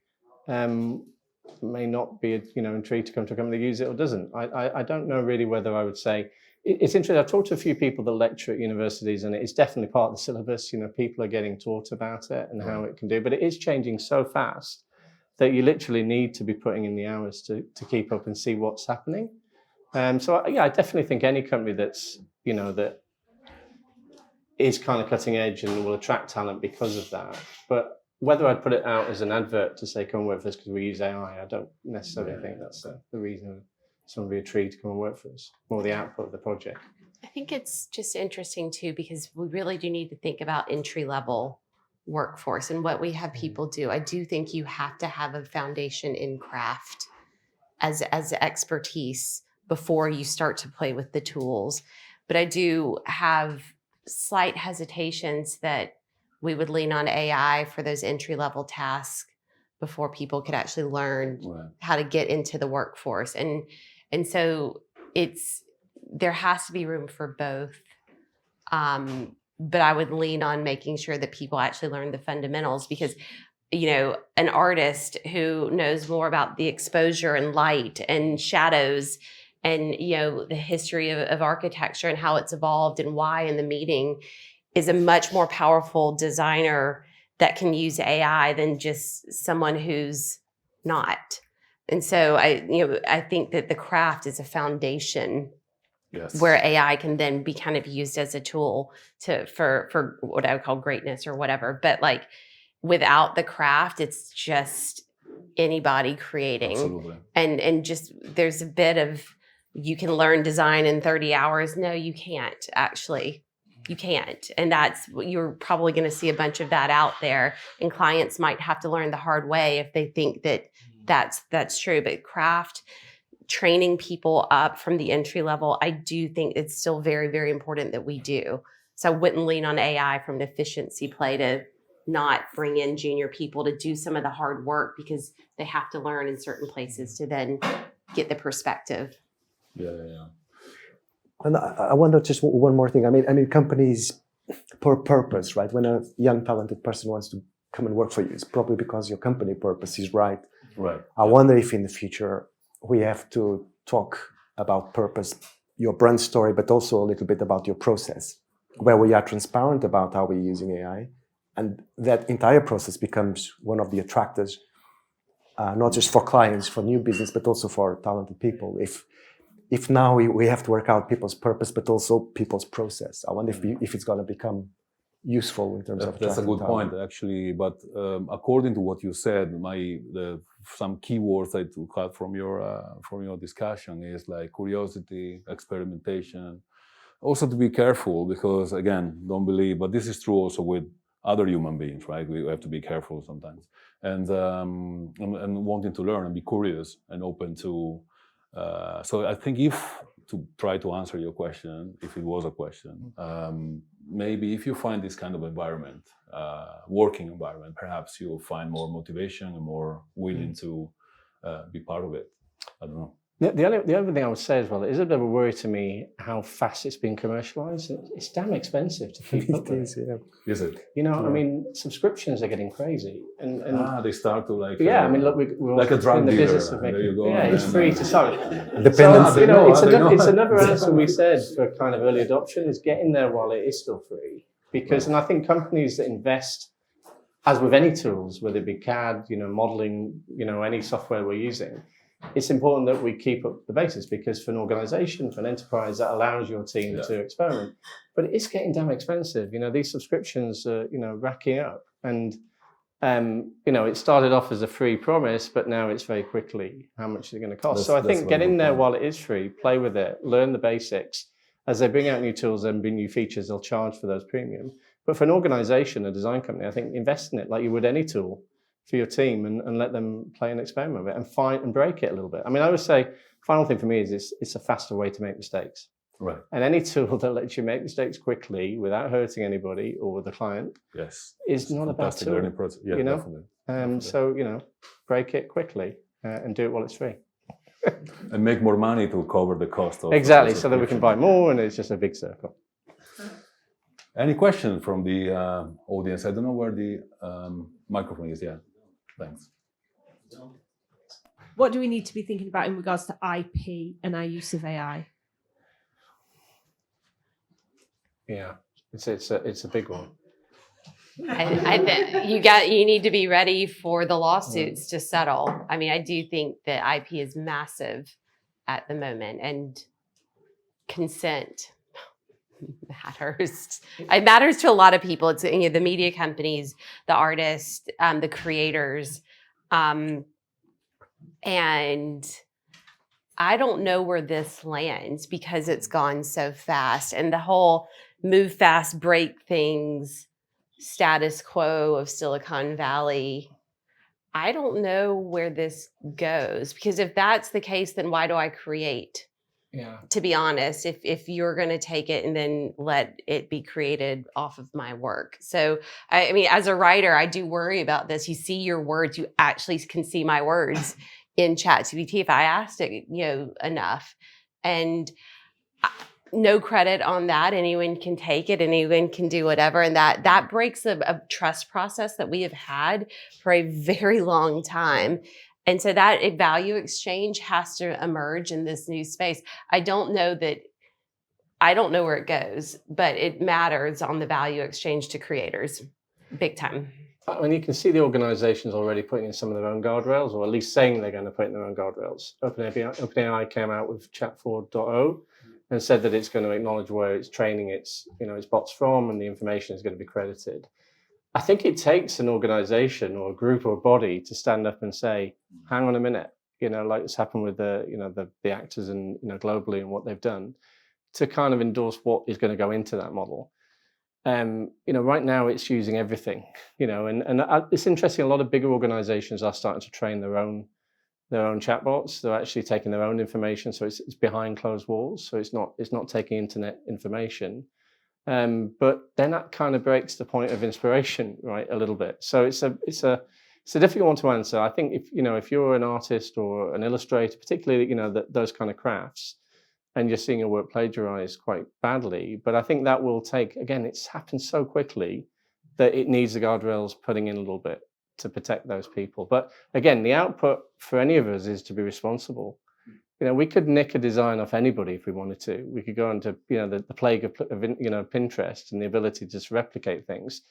may not be intrigued to come to a company to use it or doesn't. I don't know really whether I would say, it's interesting, I've talked to a few people that lecture at universities and it's definitely part of the syllabus, people are getting taught about it and how it can do, but it is changing so fast that you literally need to be putting in the hours to keep up and see what's happening. So I definitely think any company that's, that is kind of cutting edge and will attract talent because of that. But whether I'd put it out as an advert to say, come work for us because we use AI, I don't necessarily think that's the reason someone would be intrigued to come and work for us, more the output of the project. I think it's just interesting too, because we really do need to think about entry-level workforce and what we have people do. I do think you have to have a foundation in craft as expertise before you start to play with the tools. But I do have slight hesitations that we would lean on AI for those entry-level tasks before people could actually learn how to get into the workforce. And so there has to be room for both. But I would lean on making sure that people actually learn the fundamentals, because an artist who knows more about the exposure and light and shadows and the history of architecture and how it's evolved and why in the meeting is a much more powerful designer that can use AI than just someone who's not. And so I think that the craft is a foundation. Yes. Where AI can then be kind of used as a tool for what I would call greatness or whatever. But without the craft, it's just anybody creating. Absolutely. And just there's a bit of, you can learn design in 30 hours. No, you can't actually. You can't. And you're probably going to see a bunch of that out there. And clients might have to learn the hard way if they think that that's true. But craft, training people up from the entry level, I do think it's still very, very important that we do. So I wouldn't lean on AI from an efficiency play to not bring in junior people to do some of the hard work, because they have to learn in certain places to then get the perspective. Yeah. And I wonder just one more thing. I mean, companies per purpose, right? When a young, talented person wants to come and work for you, it's probably because your company purpose is right. Right. I wonder if in the future we have to talk about purpose, your brand story, but also a little bit about your process, where we are transparent about how we're using AI, and that entire process becomes one of the attractors, not just for clients, for new business, but also for talented people. If now we have to work out people's purpose, but also people's process, I wonder if it's going to become useful in terms of that's a good talent. point, actually. But according to what you said, some keywords I took out from your discussion is like curiosity, experimentation. Also to be careful, because again, don't believe, but this is true also with other human beings, right? We have to be careful sometimes, and wanting to learn and be curious and open to. So I think to try to answer your question, if it was a question, maybe if you find this kind of environment, working environment, perhaps you'll find more motivation and more willing to be part of it. I don't know. The other thing I would say as well, it is a bit of a worry to me how fast it's been commercialized. It's damn expensive to keep up with it. Yeah. Is it? You know, I mean, subscriptions are getting crazy. And they start to like... Yeah, I mean, look, we're like a drug in the dealer. business of making... There you go. Yeah, it's free to start. Dependence. So, it's another answer we said for kind of early adoption is get in there while it is still free. Because, and I think companies that invest, as with any tools, whether it be CAD, modeling, any software we're using, it's important that we keep up the basis, because for an organization, for an enterprise, that allows your team to experiment. But it's getting damn expensive. These subscriptions are, racking up. And, it started off as a free promise, but now it's very quickly how much it's going to cost. So I think get in there while it is free, play with it, learn the basics. As they bring out new tools and bring new features, they'll charge for those premium. But for an organization, a design company, I think invest in it like you would any tool for your team, and let them play and experiment with it and find and break it a little bit. I mean, I would say, final thing for me is it's a faster way to make mistakes. Right. And any tool that lets you make mistakes quickly without hurting anybody or the client is not a bad tool. Learning process. Yeah, definitely. So, break it quickly and do it while it's free. And make more money to cover the cost of... Exactly, so that we can buy more, and it's just a big circle. Any questions from the audience? I don't know where the microphone is. Yeah, thanks. What do we need to be thinking about in regards to IP and our use of AI? Yeah, it's a big one. I think you need to be ready for the lawsuits to settle. I mean, I do think that IP is massive at the moment, and consent matters. It matters to a lot of people. It's the media companies, the artists, the creators, and I don't know where this lands because it's gone so fast, and the whole move fast, break things status quo of Silicon Valley. I don't know where this goes, because if that's the case, then why do I create? Yeah. To be honest, if you're going to take it and then let it be created off of my work. So, I mean, as a writer, I do worry about this. You see your words, you actually can see my words in ChatGPT if I asked it, enough. And no credit on that. Anyone can take it. Anyone can do whatever. And that breaks a trust process that we have had for a very long time. And so that value exchange has to emerge in this new space. I don't know where it goes, but it matters on the value exchange to creators, big time. I mean, you can see the organizations already putting in some of their own guardrails, or at least saying they're going to put in their own guardrails. OpenAI came out with Chat 4.0 and said that it's going to acknowledge where it's training its bots from, and the information is going to be credited. I think it takes an organization or a group or a body to stand up and say, hang on a minute, like it's happened with the actors and globally and what they've done, to kind of endorse what is going to go into that model. Right now it's using everything, and it's interesting. A lot of bigger organizations are starting to train their own chatbots. They're actually taking their own information, so it's behind closed walls, so it's not taking internet information. But then that kind of breaks the point of inspiration, right, a little bit. So it's a difficult one to answer. I think if you're an artist or an illustrator, particularly those kind of crafts, and you're seeing your work plagiarized quite badly, but I think that will take, again, it's happened so quickly that it needs the guardrails putting in a little bit to protect those people. But again, the output for any of us is to be responsible. We could nick a design off anybody if we wanted to. We could go into the plague of Pinterest and the ability to just replicate things,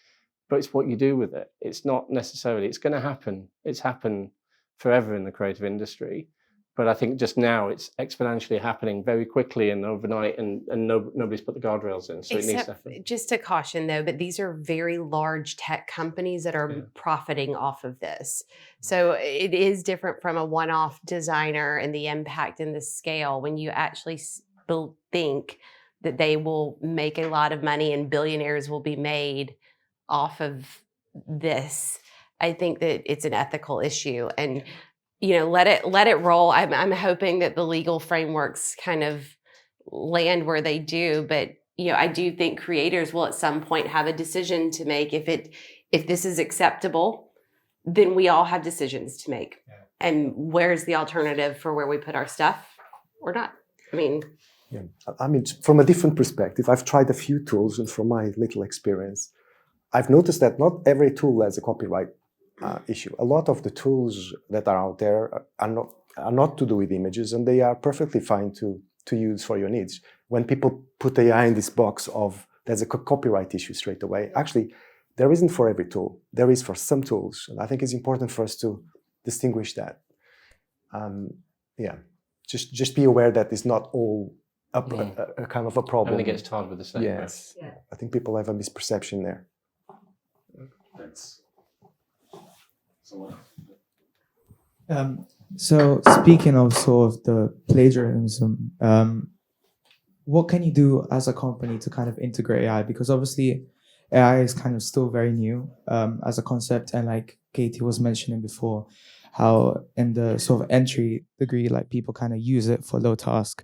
but it's what you do with it. It's not necessarily, it's going to happen. It's happened forever in the creative industry. But I think just now it's exponentially happening very quickly and overnight, and nobody's put the guardrails in. So it needs to happen. Just to caution though, but these are very large tech companies that are profiting off of this. So it is different from a one-off designer and the impact and the scale when you actually think that they will make a lot of money and billionaires will be made off of this. I think that it's an ethical issue, and let it roll. I'm hoping that the legal frameworks kind of land where they do, but I do think creators will at some point have a decision to make. If this is acceptable, then we all have decisions to make. Yeah. And where's the alternative for where we put our stuff or not? From a different perspective, I've tried a few tools, and from my little experience, I've noticed that not every tool has a copyright issue. A lot of the tools that are out there are not to do with images, and they are perfectly fine to use for your needs. When people put AI in this box of there's a copyright issue straight away, actually there isn't for every tool. There is for some tools, and I think it's important for us to distinguish that. Just be aware that it's not all a kind of a problem. Everything gets tarred with the same. Yes, I think people have a misperception there. That's So speaking of sort of the plagiarism, what can you do as a company to kind of integrate AI? Because obviously AI is kind of still very new as a concept, and like Katie was mentioning before, how in the sort of entry degree, like people kind of use it for low task.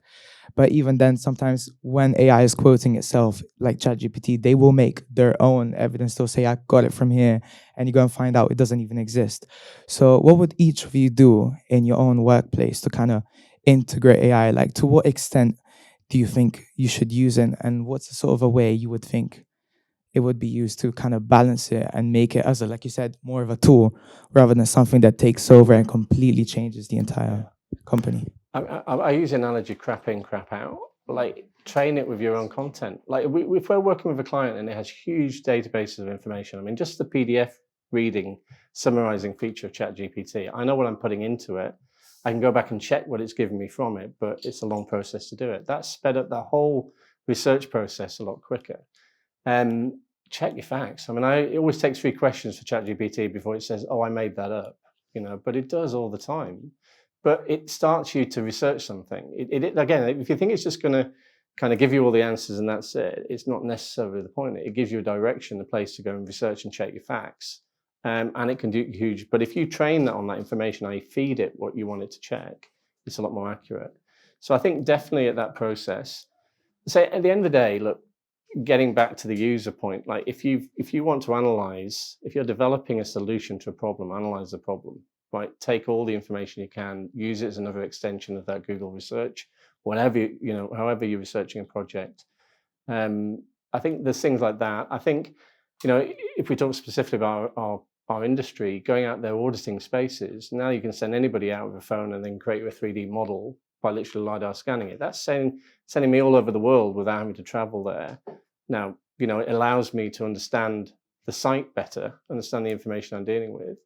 But even then, sometimes when AI is quoting itself, like ChatGPT, they will make their own evidence. They'll say, I got it from here, and you go and find out it doesn't even exist. So what would each of you do in your own workplace to kind of integrate AI? Like, to what extent do you think you should use it, and what's the sort of a way you would think it would be used to kind of balance it and make it, as a, like you said, more of a tool rather than something that takes over and completely changes the entire company? I use the analogy crap in, crap out. Like, train it with your own content. Like, if we're working with a client and it has huge databases of information, I mean, just the PDF reading, summarizing feature of ChatGPT, I know what I'm putting into it. I can go back and check what it's given me from it, but it's a long process to do it. That's sped up the whole research process a lot quicker. And check your facts. I mean, it always takes 3 questions for ChatGPT before it says, oh, I made that up, but it does all the time. But it starts you to research something. Again, if you think it's just going to kind of give you all the answers and that's it, it's not necessarily the point. It gives you a direction, a place to go and research and check your facts. And it can do huge. But if you train that on that information, you feed it what you want it to check, it's a lot more accurate. So I think definitely at that process, say at the end of the day, look, getting back to the user point, like if you want to analyze, if you're developing a solution to a problem, analyze the problem. Right, take all the information you can, use it as another extension of that Google research, whatever, however you're researching a project. I think there's things like that. I think, if we talk specifically about our industry, going out there auditing spaces, now you can send anybody out with a phone and then create a 3D model by literally LiDAR scanning it. That's sending me all over the world without having to travel there. Now, it allows me to understand the site better, understand the information I'm dealing with.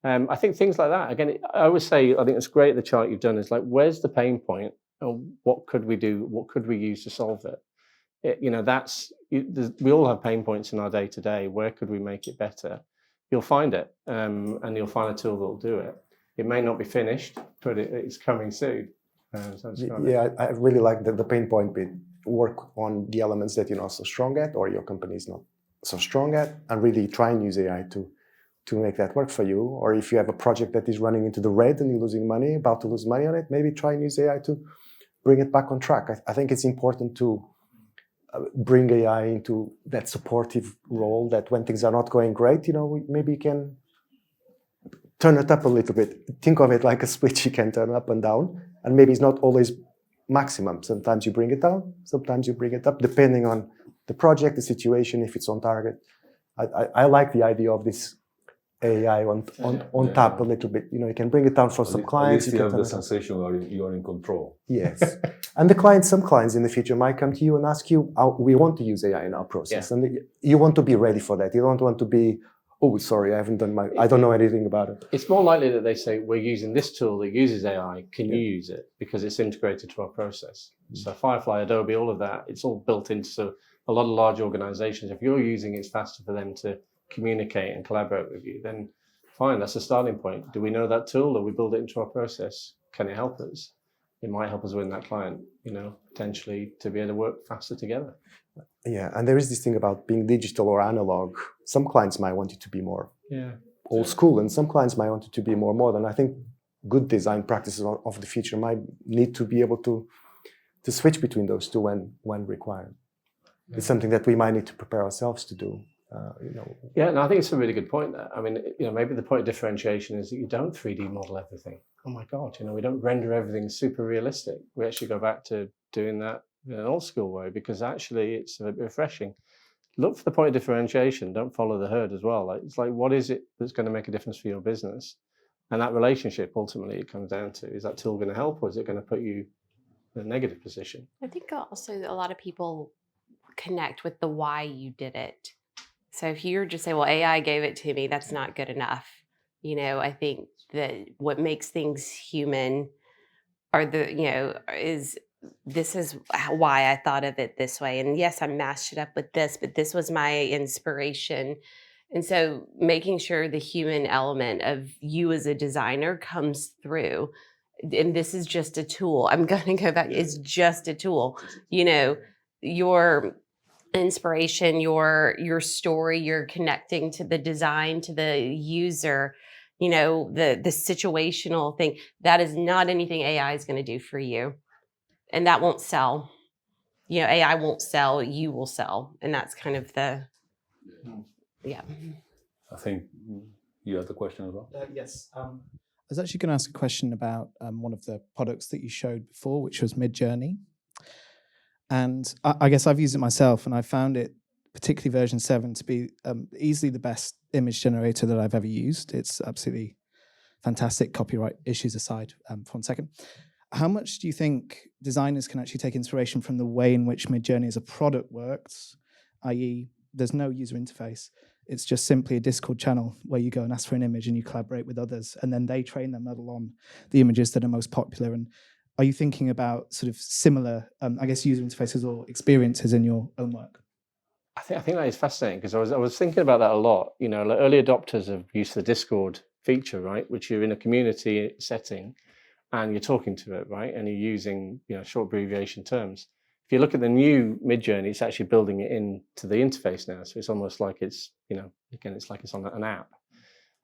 I think things like that, again, I always say, I think it's great, the chart you've done is like, where's the pain point? And what could we do? What could we use to solve it? We all have pain points in our day to day. Where could we make it better? You'll find it, and you'll find a tool that'll do it. It may not be finished, but it's coming soon. I really like the pain point bit. Work on the elements that you're not so strong at, or your company is not so strong at, and really try and use AI to make that work for you. Or if you have a project that is running into the red and you're losing money, about to lose money on it, maybe try and use AI to bring it back on track. I think it's important to bring AI into that supportive role, that when things are not going great, maybe you can turn it up a little bit. Think of it like a switch you can turn up and down, and maybe it's not always maximum. Sometimes you bring it down, sometimes you bring it up, depending on the project, the situation, if it's on target. I like the idea of this AI on top a little bit. You can bring it down for some clients. At least you have the sensation you're in control. Yes. And some clients in the future might come to you and ask you, we want to use AI in our process. Yeah. And you want to be ready for that. You don't want to be, oh, sorry, I don't know anything about it. It's more likely that they say, we're using this tool that uses AI. Can you use it? Because it's integrated to our process. So Firefly, Adobe, all of that, it's all built into a lot of large organizations. If you're using it, it's faster for them to communicate and collaborate with you, then fine, that's a starting point. Do we know that tool? Or we build it into our process? Can it help us? It might help us win that client, potentially to be able to work faster together. Yeah, and there is this thing about being digital or analog. Some clients might want it to be more old school, and some clients might want it to be more modern. I think good design practices of the future might need to be able to switch between those two when required. Yeah. It's something that we might need to prepare ourselves to do. Yeah, and I think it's a really good point there. I mean, maybe the point of differentiation is that you don't 3D model everything. Oh my God, we don't render everything super realistic. We actually go back to doing that in an old school way, because actually it's a bit refreshing. Look for the point of differentiation. Don't follow the herd as well. It's like, what is it that's going to make a difference for your business? And that relationship, ultimately, it comes down to, is that tool going to help, or is it going to put you in a negative position? I think also a lot of people connect with the why you did it. So if you're just saying, well, AI gave it to me, that's not good enough. I think that what makes things human is this is why I thought of it this way. And yes, I mashed it up with this, but this was my inspiration. And so making sure the human element of you as a designer comes through. And this is just a tool. I'm going to go back. It's just a tool. Your inspiration, your story, you're connecting to the design, to the user, the situational thing. That is not anything AI is going to do for you. And that won't sell. AI won't sell, you will sell. And that's kind of yeah. I think you had the question as well. Yes. I was actually going to ask a question about one of the products that you showed before, which was Midjourney. And I guess I've used it myself, and I found it, particularly version 7, to be easily the best image generator that I've ever used. It's absolutely fantastic, copyright issues aside for 1 second. How much do you think designers can actually take inspiration from the way in which Midjourney as a product works, i.e. there's no user interface? It's just simply a Discord channel where you go and ask for an image and you collaborate with others, and then they train their model on the images that are most popular. And are you thinking about sort of similar, user interfaces or experiences in your own work? I think that is fascinating, because I was thinking about that a lot. Like early adopters have used the Discord feature, right, which you're in a community setting and you're talking to it, right, and you're using short abbreviation terms. If you look at the new Midjourney, it's actually building it into the interface now, so it's almost like it's again, it's like it's on an app.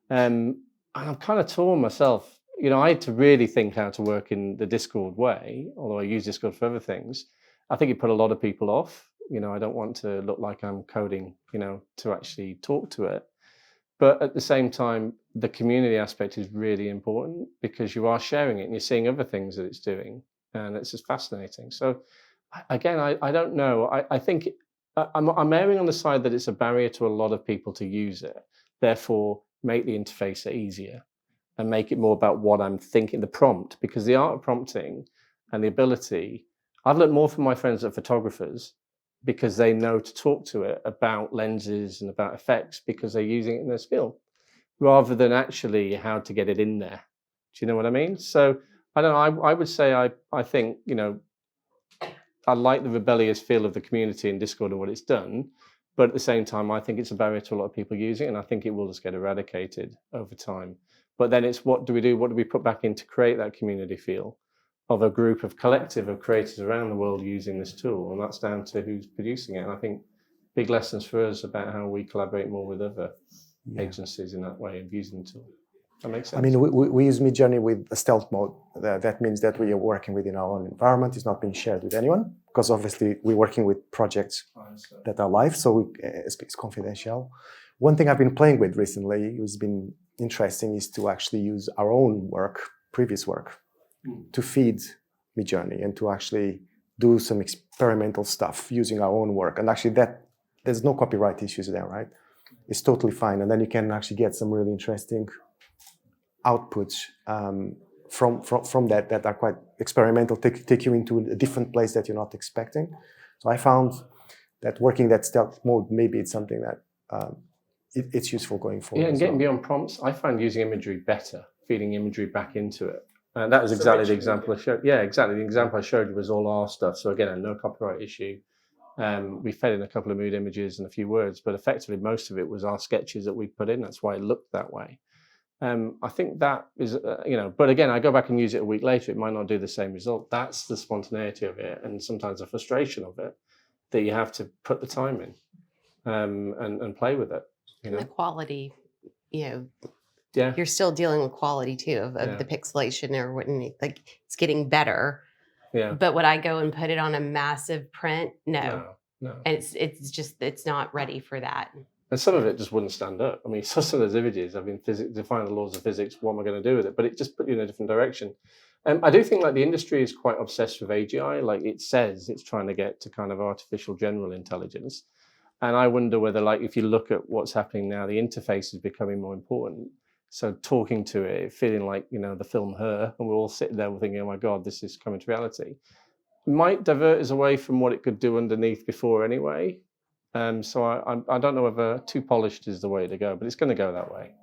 And I'm kind of torn myself. I had to really think how to work in the Discord way, although I use Discord for other things. I think it put a lot of people off. I don't want to look like I'm coding, to actually talk to it. But at the same time, the community aspect is really important, because you are sharing it and you're seeing other things that it's doing. And it's just fascinating. So again, I don't know. I think I'm erring on the side that it's a barrier to a lot of people to use it. Therefore, make the interface easier and make it more about what I'm thinking, the prompt, because the art of prompting and the ability, I've learned more from my friends that are photographers, because they know to talk to it about lenses and about effects, because they're using it in their skill, rather than actually how to get it in there. Do you know what I mean? So I don't know, I would say I think, I like the rebellious feel of the community in Discord and what it's done, but at the same time, I think it's a barrier to a lot of people using it, and I think it will just get eradicated over time. But then it's, what do we do? What do we put back in to create that community feel of a collective of creators around the world using this tool? And that's down to who's producing it. And I think big lessons for us about how we collaborate more with other agencies in that way of using the tool. That makes sense. I mean, we use Midjourney with a stealth mode. That means that we are working within our own environment. It's not being shared with anyone, because obviously we're working with projects that are live, so it's confidential. One thing I've been playing with recently, who's been interesting, is to actually use our own work, previous work, to feed Midjourney and to actually do some experimental stuff using our own work. And actually there's no copyright issues there, right? It's totally fine. And then you can actually get some really interesting outputs from that are quite experimental, take you into a different place that you're not expecting. So I found that working that stealth mode, maybe it's something that it's useful going forward. Yeah, and getting beyond prompts, I find using imagery better, feeding imagery back into it. And that was exactly the example I showed. Yeah, exactly. The example I showed you was all our stuff. So again, no copyright issue. We fed in a couple of mood images and a few words, but effectively most of it was our sketches that we put in. That's why it looked that way. I think that is, but again, I go back and use it a week later, it might not do the same result. That's the spontaneity of it, and sometimes the frustration of it, that you have to put the time in and play with it. And the quality, Yeah. you're still dealing with quality too of the pixelation or what, like it's getting better. Yeah. But would I go and put it on a massive print? No. And it's not ready for that. And some of it just wouldn't stand up. I mean, some of those images, I mean, define the laws of physics, what am I going to do with it? But it just put you in a different direction. I do think like the industry is quite obsessed with AGI. Like it says it's trying to get to kind of artificial general intelligence. And I wonder whether, like, if you look at what's happening now, the interface is becoming more important. So talking to it, feeling like, the film Her, and we're all sitting there thinking, oh my God, this is coming to reality, might divert us away from what it could do underneath before anyway. So I don't know whether too polished is the way to go, but it's going to go that way.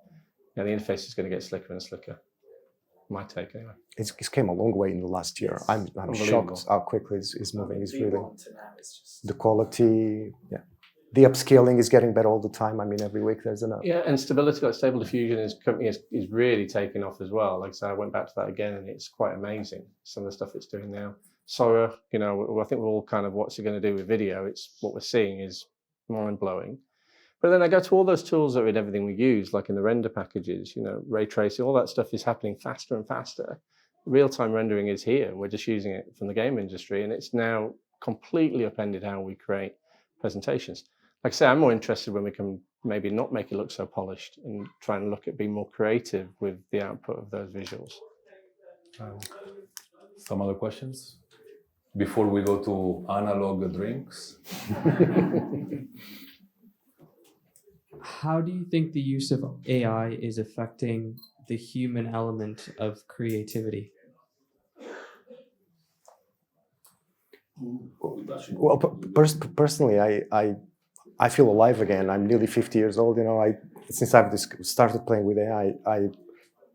The interface is going to get slicker and slicker. My take, anyway. It's came a long way in the last year. I'm shocked how quickly it's moving. It's really the quality. Yeah, the upscaling is getting better all the time. I mean, every week there's enough. Yeah, and stability, like Stable Diffusion, is really taking off as well. Like I said, I went back to that again, and it's quite amazing some of the stuff it's doing now. Sora, I think we're all kind of, what's it going to do with video? It's what we're seeing is mind-blowing. But then I go to all those tools that are in everything we use, like in the render packages, ray tracing, all that stuff is happening faster and faster. Real-time rendering is here. We're just using it from the game industry, and it's now completely upended how we create presentations. Like I say, I'm more interested when we can maybe not make it look so polished and try and look at being more creative with the output of those visuals. Some other questions before we go to analog drinks? How do you think the use of AI is affecting the human element of creativity? Well, personally, I feel alive again. I'm nearly 50 years old. Since I've started playing with AI, I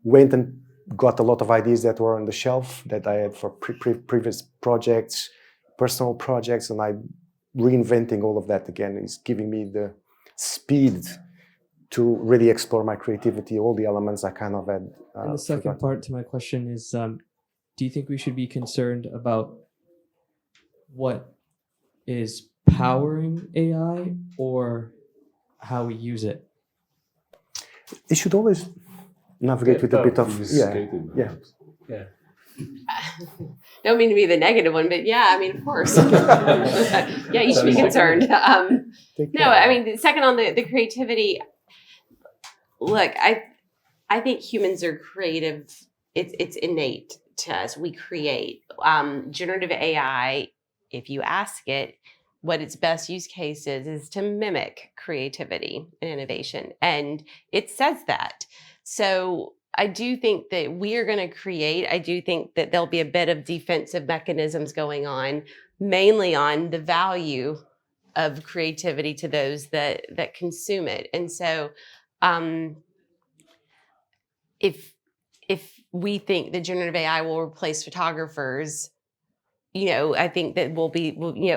went and got a lot of ideas that were on the shelf that I had for previous projects, personal projects, and I'm reinventing all of that again. It's giving me the speed to really explore my creativity, all the elements I kind of had. And the second part to my question is, do you think we should be concerned about what is powering AI or how we use it? It should always navigate with a bit of Don't mean to be the negative one, but yeah, I mean, of course. Yeah, you should be concerned. No, I mean, second on the creativity, look, I think humans are creative. It's innate to us. We create. Generative AI, if you ask it, what its best use case is to mimic creativity and innovation. And it says that. So I do think that we are going to create. I do think that there'll be a bit of defensive mechanisms going on, mainly on the value of creativity to those that consume it. And so if we think that generative AI will replace photographers, I think that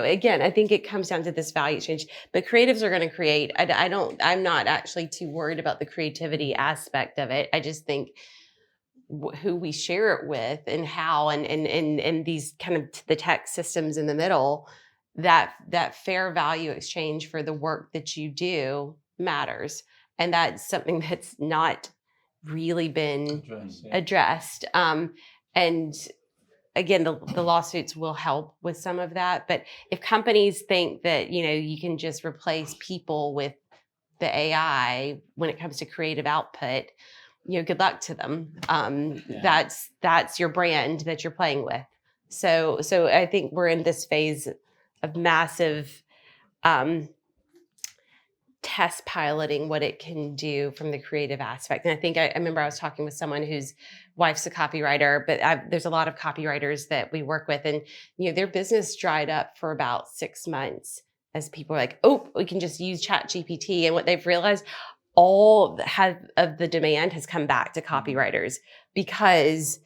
again, I think it comes down to this value exchange. But creatives are going to create. I'm not actually too worried about the creativity aspect of it. I just think who we share it with and how and these kind of the tech systems in the middle that fair value exchange for the work that you do matters. And that's something that's not really been addressed. And again, the lawsuits will help with some of that. But if companies think that, you can just replace people with the AI when it comes to creative output, good luck to them. That's your brand that you're playing with. So I think we're in this phase of massive test piloting what it can do from the creative aspect. And I think I remember I was talking with someone whose wife's a copywriter, but there's a lot of copywriters that we work with, and their business dried up for about 6 months as people were like, oh, we can just use ChatGPT. And what they've realized, all of the demand has come back to copywriters because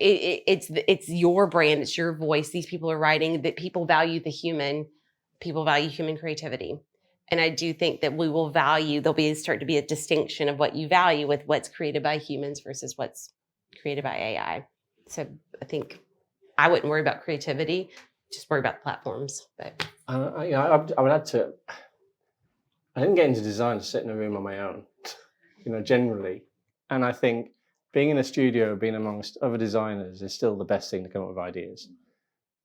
it's your brand, it's your voice. These people are writing that people value people value human creativity. And I do think that there'll start to be a distinction of what you value with what's created by humans versus what's created by AI. So I think I wouldn't worry about creativity, just worry about platforms. But I would add to it. I didn't get into design to sit in a room on my own, generally. And I think being in a studio, being amongst other designers is still the best thing to come up with ideas.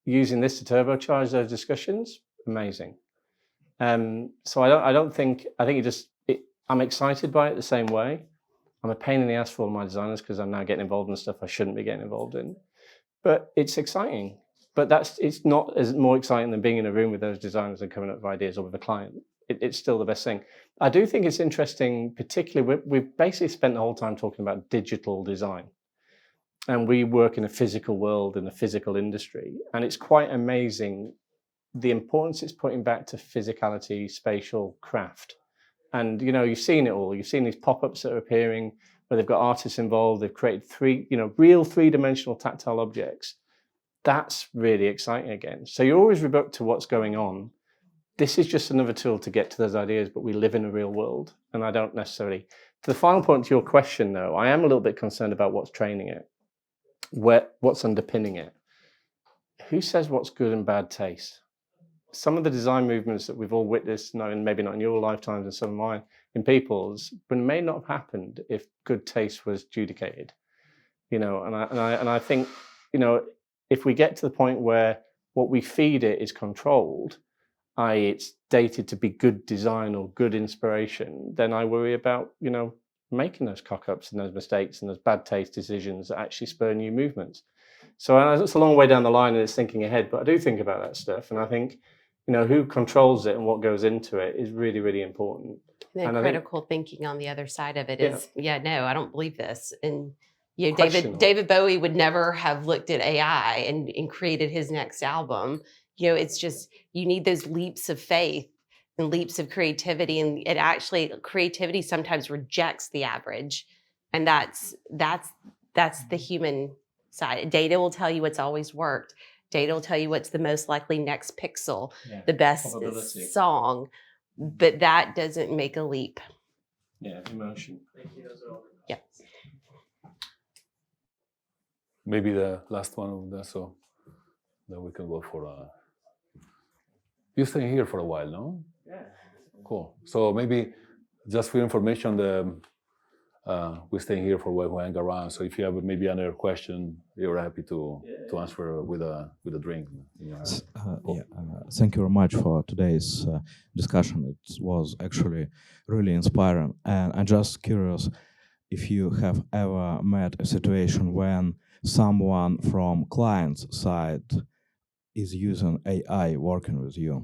Using this to turbocharge those discussions, amazing. So I think I'm excited by it the same way. I'm a pain in the ass for all my designers because I'm now getting involved in stuff I shouldn't be getting involved in. But it's exciting. But it's not as more exciting than being in a room with those designers and coming up with ideas or with a client. It's still the best thing. I do think it's interesting, particularly we've basically spent the whole time talking about digital design. And we work in a physical world, in a physical industry. And it's quite amazing the importance it's putting back to physicality, spatial craft. And, you've seen it all. You've seen these pop-ups that are appearing where they've got artists involved. They've created real three-dimensional tactile objects. That's really exciting again. So you're always rebuked to what's going on. This is just another tool to get to those ideas, but we live in a real world. And I don't necessarily... To the final point to your question, though, I am a little bit concerned about what's training it, what's underpinning it. Who says what's good and bad taste? Some of the design movements that we've all witnessed, and maybe not in your lifetimes and some of mine, in people's, but may not have happened if good taste was adjudicated. And I think, if we get to the point where what we feed it is controlled, i.e. it's dated to be good design or good inspiration, then I worry about, making those cock-ups and those mistakes and those bad taste decisions that actually spur new movements. So it's a long way down the line and it's thinking ahead, but I do think about that stuff. And I think, who controls it and what goes into it is really, really important. And then critical thinking on the other side of it is, no, I don't believe this. And David Bowie would never have looked at AI and created his next album. It's just, you need those leaps of faith and leaps of creativity. And creativity sometimes rejects the average. And that's the human side. Data will tell you what's always worked. Data will tell you what's the most likely next pixel, the best song, but that doesn't make a leap. Yeah, emotion. Yeah. Maybe the last one of that, so then we can go for You're staying here for a while, no? Yeah. Cool. So maybe just for information, we're staying here for a while, we hang around. So if you have maybe another question, you're happy to answer with a drink in your hand. Thank you very much for today's discussion. It was actually really inspiring. And I'm just curious if you have ever met a situation when someone from client's side is using AI working with you.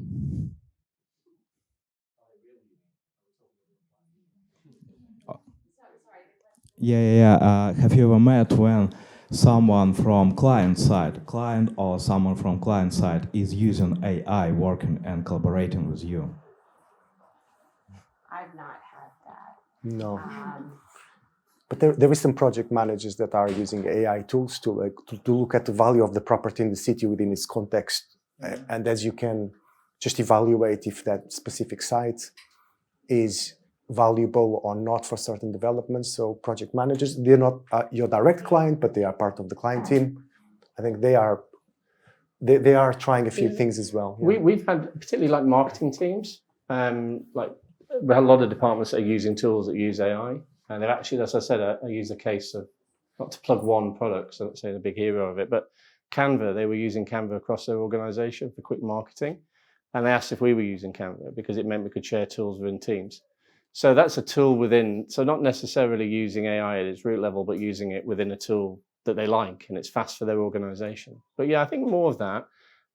Have you ever met when someone from client or someone from client side is using AI working and collaborating with you? I've not had that. No. But there is some project managers that are using AI tools to look at the value of the property in the city within its context. And as you can just evaluate if that specific site is valuable or not for certain developments. So project managers, they're not your direct client, but they are part of the client team. I think they are they are trying a few things as well. Yeah. We've had particularly like marketing teams, like we had a lot of departments that are using tools that use AI, and they've actually, as I said, I use a case of, not to plug one product, so let's say the big hero of it, but Canva. They were using Canva across their organization for quick marketing, and they asked if we were using Canva because it meant we could share tools within teams. So that's a tool within, so not necessarily using AI at its root level, but using it within a tool that they like, and it's fast for their organization. But yeah, I think more of that.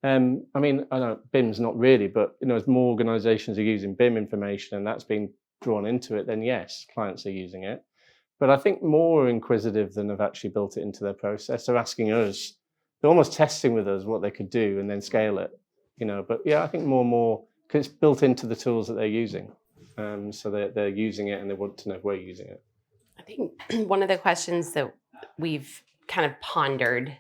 I mean, I know BIM's not really, but as more organizations are using BIM information and that's been drawn into it, then yes, clients are using it. But I think more inquisitive than have actually built it into their process. They're asking us, they're almost testing with us what they could do and then scale it. But yeah, I think more and more, because it's built into the tools that they're using. So they're using it and they want to know if we're using it. I think one of the questions that we've kind of pondered,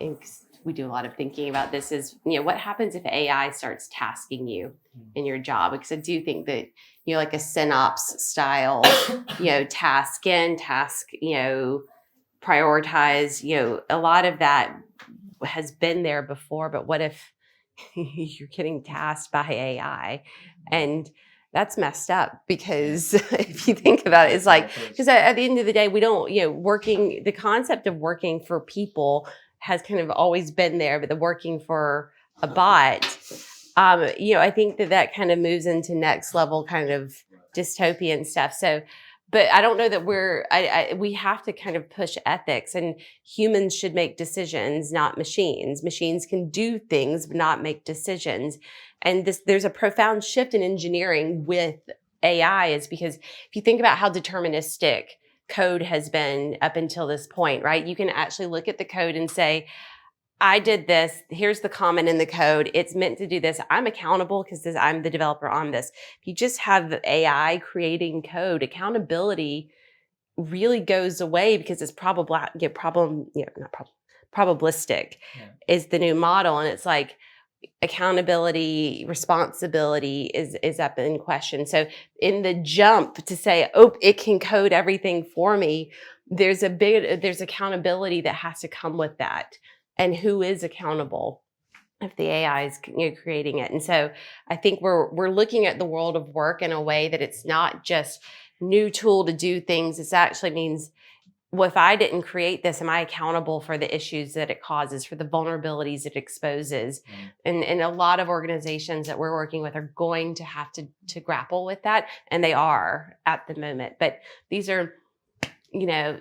and we do a lot of thinking about this, is what happens if AI starts tasking you in your job? Because I do think that like a synops style task in, task prioritize, a lot of that has been there before, but what if you're getting tasked by AI? And that's messed up, because if you think about it, it's like, because at the end of the day, we don't, the concept of working for people has kind of always been there, but the working for a bot, I think that kind of moves into next level kind of dystopian stuff. So, but I don't know that we have to kind of push ethics, and humans should make decisions, not machines. Machines can do things, but not make decisions. And there's a profound shift in engineering with AI, is because if you think about how deterministic code has been up until this point, right? You can actually look at the code and say, I did this, here's the comment in the code, it's meant to do this, I'm accountable because I'm the developer on this. If you just have the AI creating code, accountability really goes away, because it's probabilistic is the new model. And it's like accountability, responsibility is up in question. So in the jump to say, oh, it can code everything for me, there's accountability that has to come with that. And who is accountable if the AI is creating it? And so I think we're looking at the world of work in a way that it's not just new tool to do things. It actually means, well, if I didn't create this, am I accountable for the issues that it causes, for the vulnerabilities it exposes? And a lot of organizations that we're working with are going to have to grapple with that, and they are at the moment. But these are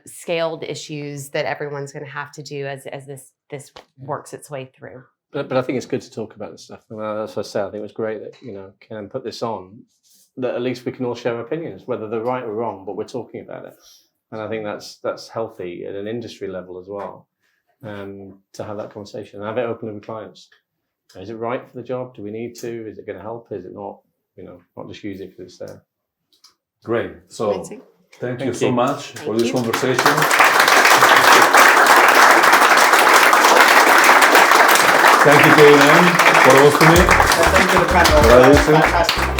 scaled issues that everyone's going to have to do as this works its way through. But I think it's good to talk about this stuff. And as I said, I think it was great that Ken put this on, that at least we can all share opinions, whether they're right or wrong, but we're talking about it. And I think that's healthy at an industry level as well, to have that conversation and have it open with clients. Is it right for the job? Do we need to? Is it going to help? Is it not? Not just use it because it's there. Great. So Amazing. thank you so much for this conversation. Thank you, König, for hosting me. Thank you for the panel. Fantastic.